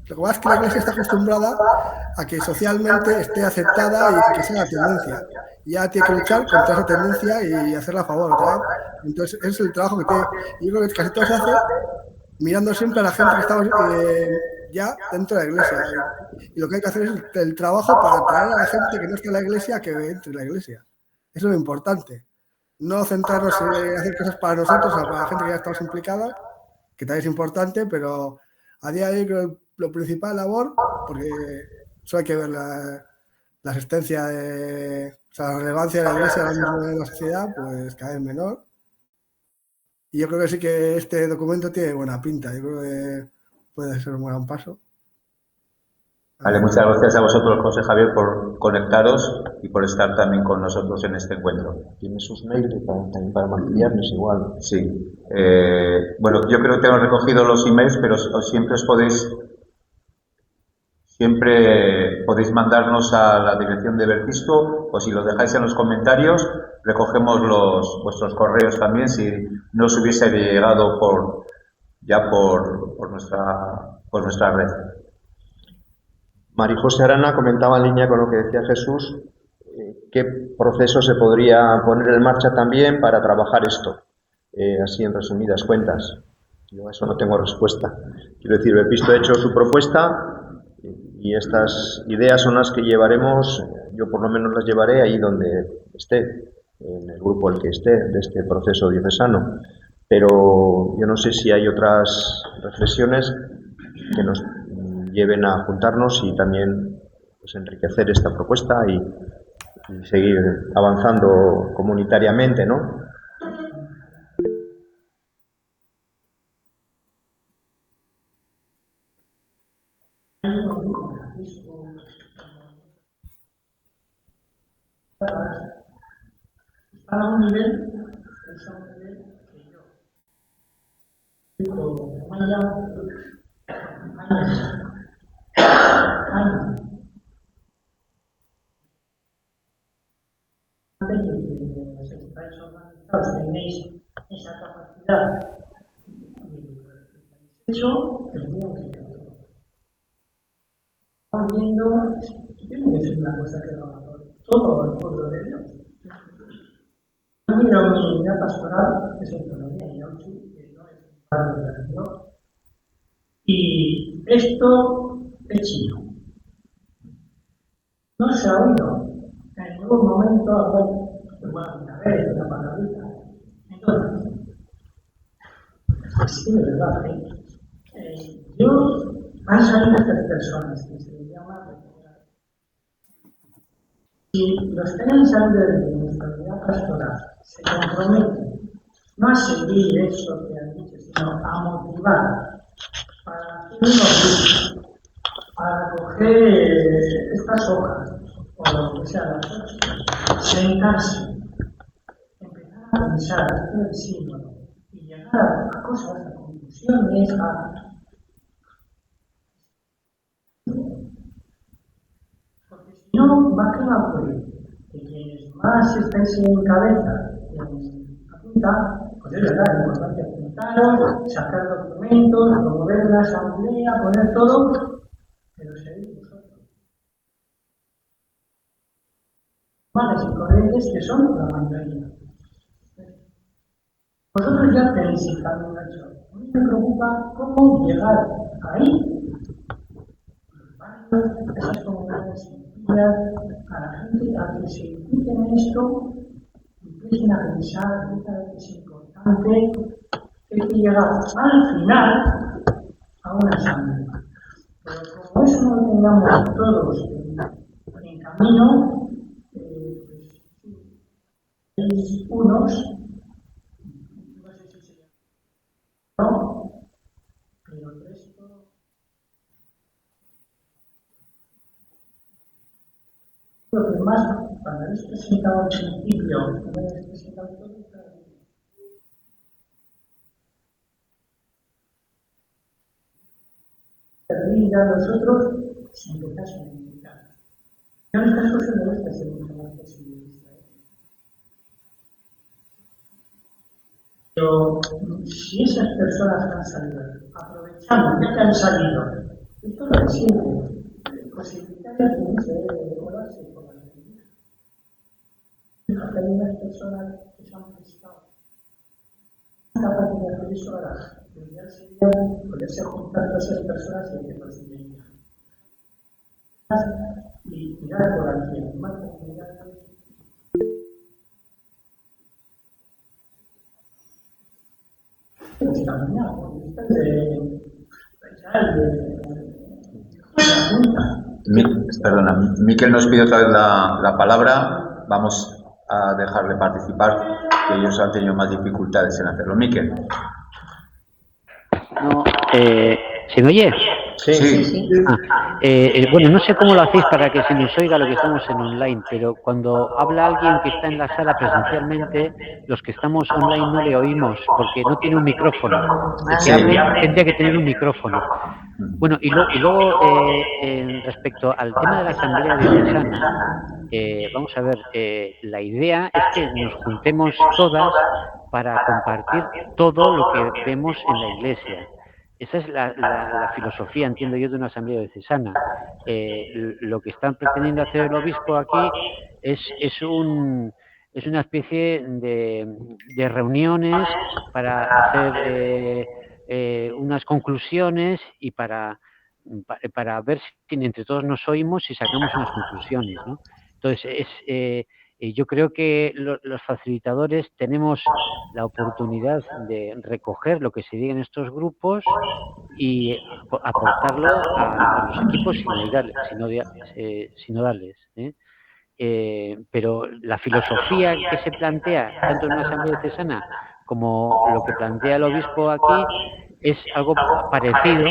Lo que pasa es que la Iglesia está acostumbrada a que socialmente esté aceptada y que sea la tendencia. Y ya tiene que luchar contra esa tendencia y hacerla a favor otra vez. Entonces, ese es el trabajo que tiene. Yo creo que casi todo se hace mirando siempre a la gente que estamos ya dentro de la Iglesia. Y lo que hay que hacer es el trabajo para atraer a la gente que no está en la Iglesia a que entre en la Iglesia. Eso es lo importante. No centrarnos en hacer cosas para nosotros, para la gente que ya estamos implicada, que también es importante, pero a día de hoy creo que lo principal labor, porque eso hay que ver la asistencia o sea, la relevancia de la Iglesia ahora mismo en la sociedad, pues cada vez menor. Y yo creo que sí que este documento tiene buena pinta. Yo creo que puede ser un gran paso. Vale, muchas gracias a vosotros, José Javier, por conectaros y por estar también con nosotros en este encuentro. Tiene sus mails también para maquillarnos igual. Sí. Bueno, yo creo que tengo recogido los emails, pero siempre podéis mandarnos a la dirección de Verbistu, o si lo dejáis en los comentarios, recogemos vuestros correos también, si no os hubiese llegado por nuestra red. María José Arana comentaba en línea con lo que decía Jesús, qué proceso se podría poner en marcha también para trabajar esto, así en resumidas cuentas. Yo a eso no tengo respuesta. Quiero decir, Verbistu ha hecho su propuesta y estas ideas son las que llevaremos, yo por lo menos las llevaré ahí donde esté, en el grupo el que esté de este proceso diocesano. Pero yo no sé si hay otras reflexiones que nos lleven a juntarnos y también pues, enriquecer esta propuesta y seguir avanzando comunitariamente, ¿no? Están a un nivel que yo los estáis organizados tenéis esa capacidad de hecho, tendríamos que hacerlo. Estamos viendo, tiene que ser una cosa que va a todo el pueblo de Dios. Mira, mi unidad pastoral es autonomía y no es parte de Dios. Y esto es chino. No se ha oído en ningún momento hablar, una vez, una palabrita. Entonces, así de verdad, han salido estas personas que se llaman si los que han salido de nuestra unidad pastoral se comprometen no a seguir eso que han dicho, sino a motivar para hacer unos grupos, para coger estas hojas o lo que sea, sentarse, empezar a pensar esto del símbolo y llegar a cosas, a conclusiones, porque si no, va a ocurrir que quienes más estáis en cabeza en apuntar, pues es verdad, es importante apuntaros, sacar documentos, promover la asamblea, poner todo, pero seréis vosotros. Males y corrientes que son la mayoría. Vosotros ya tenéis el camino hecho. A mí me preocupa cómo llegar ahí, esas comunidades sencillas, a la gente a que se impliquen en esto, empiecen a pensar, que es importante, que hay que llegar al final a una asamblea. Pero como eso no lo tengamos todos en camino, pues, unos, no sé si sería, no, pero el resto. Lo que más, cuando habéis presentado al principio, cuando habéis presentado todo, a los otros, se empezás a indicar. Yo en estas cosas no estas ser mucho más posibilista. Pero si esas personas que han salido, aprovechando ya que han salido, esto lo que siempre, posibilitar el inicio de colarse por la vida. Hay unas personas que se han prestado capaz de hacer eso ahora. Lo ideal sería poderse juntar todas esas personas y que consiguen y tirar por aquí, animar comunidades. Pues caminar, porque esto Perdona, Miquel nos pide otra vez la palabra. Vamos a dejarle participar, que ellos han tenido más dificultades en hacerlo. Miquel. No, ¿se me oye? Sí. Bueno, no sé cómo lo hacéis para que se nos oiga lo que estamos en online, pero cuando habla alguien que está en la sala presencialmente, los que estamos online no le oímos porque no tiene un micrófono. Tendría que tener un micrófono. Bueno, y luego respecto al tema de la Asamblea Diocesana, vamos a ver, la idea es que nos juntemos todas para compartir todo lo que vemos en la Iglesia. Esa es la filosofía, entiendo yo, de una asamblea diocesana. Lo que están pretendiendo hacer el obispo aquí es una especie de reuniones para hacer unas conclusiones y para ver si entre todos nos oímos y sacamos unas conclusiones, ¿no? Entonces, yo creo que los facilitadores tenemos la oportunidad de recoger lo que se diga en estos grupos y aportarlo a los equipos sinodales. Pero la filosofía que se plantea tanto en una asamblea diocesana como lo que plantea el obispo aquí es algo parecido,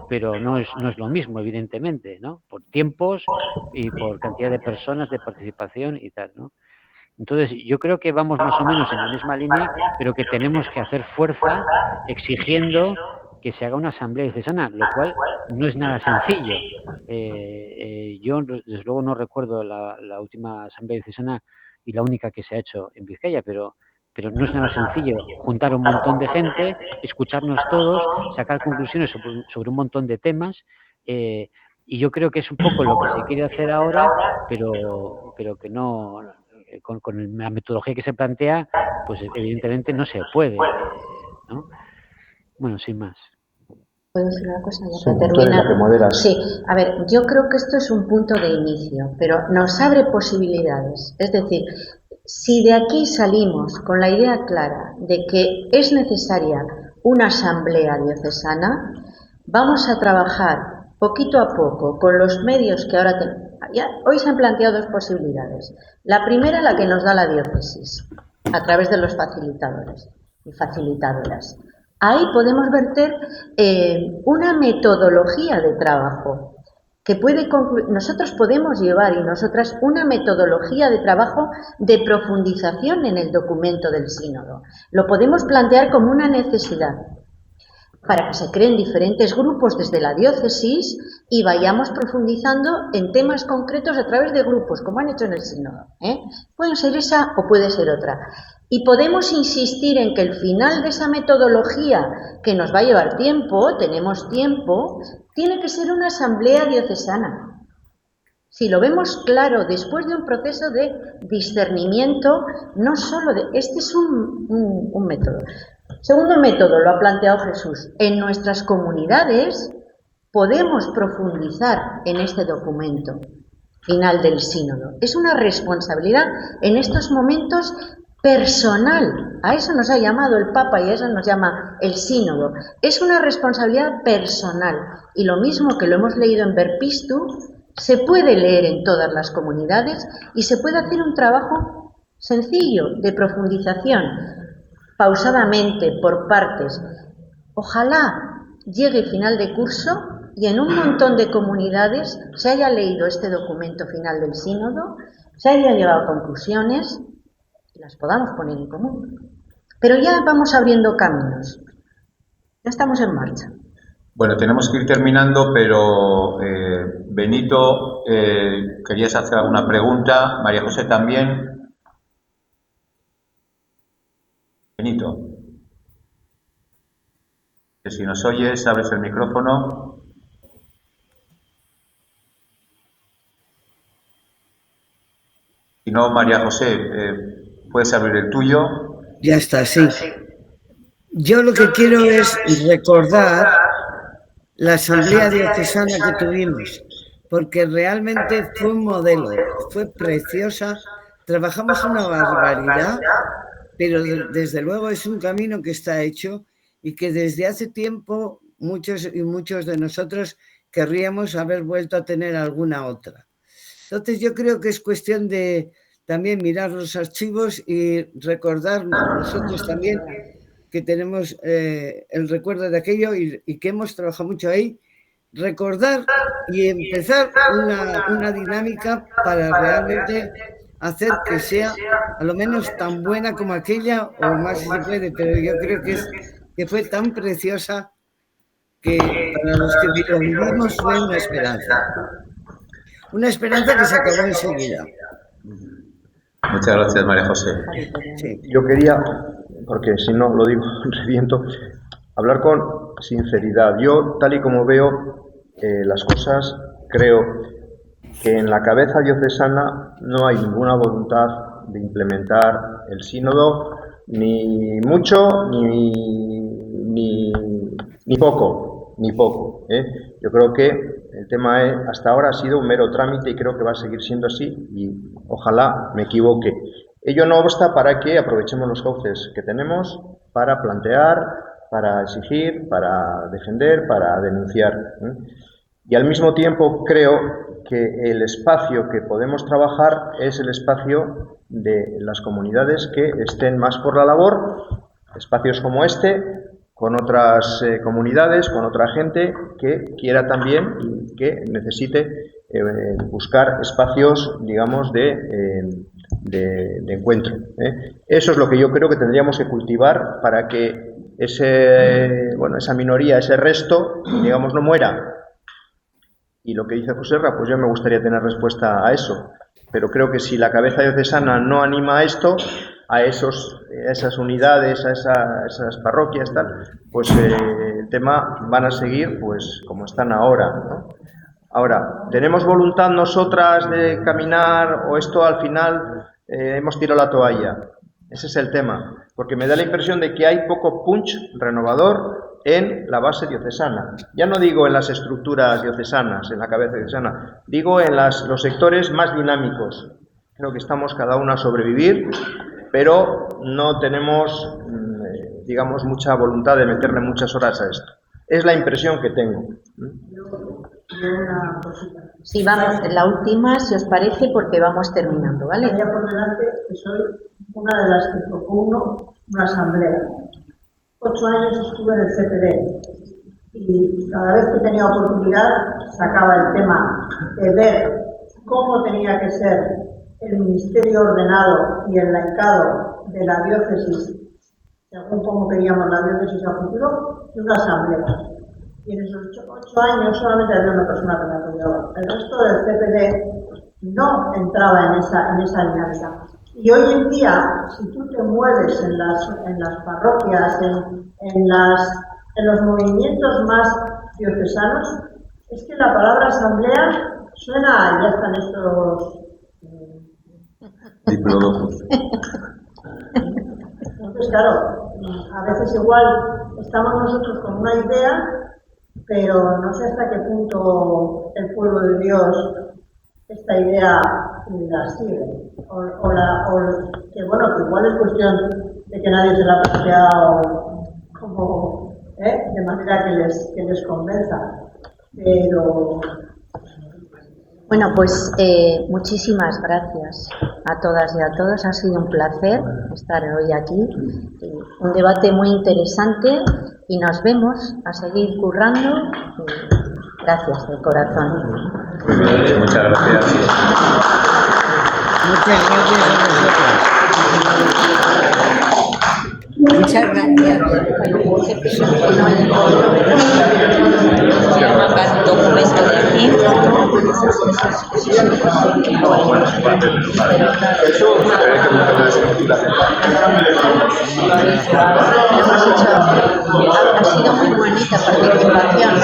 pero no es lo mismo, evidentemente, ¿no? Por tiempos y por cantidad de personas, de participación y tal, ¿no? Entonces, yo creo que vamos más o menos en la misma línea, pero que tenemos que hacer fuerza exigiendo que se haga una asamblea diocesana, lo cual no es nada sencillo. Yo, desde luego, no recuerdo la última asamblea diocesana y la única que se ha hecho en Vizcaya, pero no es nada sencillo juntar un montón de gente, escucharnos todos, sacar conclusiones sobre un montón de temas, y yo creo que es un poco lo que se quiere hacer ahora, pero que no, con la metodología que se plantea, pues evidentemente no se puede, ¿no? Bueno, sin más. ¿Puedo decir una cosa ya Sí, para tú eres terminar? la que moderas. Sí, a ver, yo creo que esto es un punto de inicio, pero nos abre posibilidades. Es decir, si de aquí salimos con la idea clara de que es necesaria una asamblea diocesana, vamos a trabajar poquito a poco con los medios que ahora tenemos. Hoy se han planteado dos posibilidades. La primera, la que nos da la diócesis, a través de los facilitadores y facilitadoras. Ahí podemos verter una metodología de trabajo que puede concluir. Nosotros podemos llevar y nosotras una metodología de trabajo de profundización en el documento del sínodo. Lo podemos plantear como una necesidad para que se creen diferentes grupos desde la diócesis y vayamos profundizando en temas concretos a través de grupos, como han hecho en el sínodo. Puede ser esa o puede ser otra. Y podemos insistir en que el final de esa metodología, que nos va a llevar tiempo, tenemos tiempo, tiene que ser una asamblea diocesana. Si lo vemos claro, después de un proceso de discernimiento, no solo de... Este es un método. Segundo método, lo ha planteado Jesús. En nuestras comunidades podemos profundizar en este documento final del sínodo. Es una responsabilidad en estos momentos personal. A eso nos ha llamado el Papa y a eso nos llama el sínodo. Es una responsabilidad personal. Y lo mismo que lo hemos leído en Verpistu, se puede leer en todas las comunidades y se puede hacer un trabajo sencillo de profundización, pausadamente, por partes. Ojalá llegue final de curso y en un montón de comunidades se haya leído este documento final del sínodo, se haya llegado a conclusiones y las podamos poner en común. Pero ya vamos abriendo caminos. Ya estamos en marcha. Bueno, tenemos que ir terminando, pero Benito, querías hacer alguna pregunta, María José también. Benito, que si nos oyes, abres el micrófono. Si no, María José, puedes abrir el tuyo. Ya está, sí. Yo lo que quiero es recordar la asamblea diocesana que tuvimos, porque realmente fue un modelo, fue preciosa, trabajamos una barbaridad, pero desde luego es un camino que está hecho y que desde hace tiempo muchos de nosotros querríamos haber vuelto a tener alguna otra. Entonces yo creo que es cuestión de también mirar los archivos y recordar nosotros también que tenemos el recuerdo de aquello y que hemos trabajado mucho ahí, recordar y empezar una dinámica para realmente hacer que sea a lo menos tan buena como aquella o más si se puede, pero yo creo que fue tan preciosa que para los que lo vivimos fue una esperanza. Una esperanza que se acabó enseguida. Muchas gracias, María José. Sí. Yo quería, porque si no lo digo, reviento, hablar con sinceridad. Yo, tal y como veo las cosas, creo que en la cabeza diocesana no hay ninguna voluntad de implementar el sínodo, ni mucho, ni poco, Yo creo que el tema hasta ahora ha sido un mero trámite y creo que va a seguir siendo así y ojalá me equivoque. Ello no obsta para que aprovechemos los cauces que tenemos para plantear, para exigir, para defender, para denunciar. Y al mismo tiempo creo que el espacio que podemos trabajar es el espacio de las comunidades que estén más por la labor, espacios como este, con otras comunidades, con otra gente que quiera también y que necesite buscar espacios, digamos, de de encuentro. Eso es lo que yo creo que tendríamos que cultivar para que esa minoría, ese resto, digamos, no muera. Y lo que dice Joserra, pues yo me gustaría tener respuesta a eso. Pero creo que si la cabeza diocesana no anima a esto, a esas unidades, a esas parroquias, tal, pues el tema van a seguir pues como están ahora, ¿no? Ahora, ¿tenemos voluntad nosotras de caminar o esto al final hemos tirado la toalla? Ese es el tema, porque me da la impresión de que hay poco punch renovador en la base diocesana. Ya no digo en las estructuras diocesanas, en la cabeza diocesana, digo en los sectores más dinámicos. Creo que estamos cada uno a sobrevivir, pero no tenemos, digamos, mucha voluntad de meterle muchas horas a esto. Es la impresión que tengo. Sí, vamos, la última, si os parece, porque vamos terminando, ¿vale? Ya por delante que soy una de las que propongo una asamblea. 8 años estuve en el CPD y cada vez que tenía oportunidad sacaba el tema de ver cómo tenía que ser el ministerio ordenado y el laicado de la diócesis, según cómo queríamos la diócesis a futuro, y una asamblea. Y en esos 8 años solamente había una persona que me apoyaba. El resto del CPD no entraba en esa dinámica. Y hoy en día, si tú te mueves en las parroquias, en los movimientos más diocesanos, es que la palabra asamblea suena, ya están estos diplodocos. Entonces, claro, a veces igual estamos nosotros con una idea, pero no sé hasta qué punto el pueblo de Dios esta idea la sigue. Que bueno, que igual es cuestión de que nadie se la ha planteado como, de manera que les convenza. Pero... Bueno, pues muchísimas gracias a todas y a todos. Ha sido un placer estar hoy aquí. Un debate muy interesante y nos vemos a seguir currando. Gracias de corazón. Muy bien, muchas gracias. Muchas gracias a vosotros. Muchas gracias. Documento de aquí. Ha sido muy bonita participación.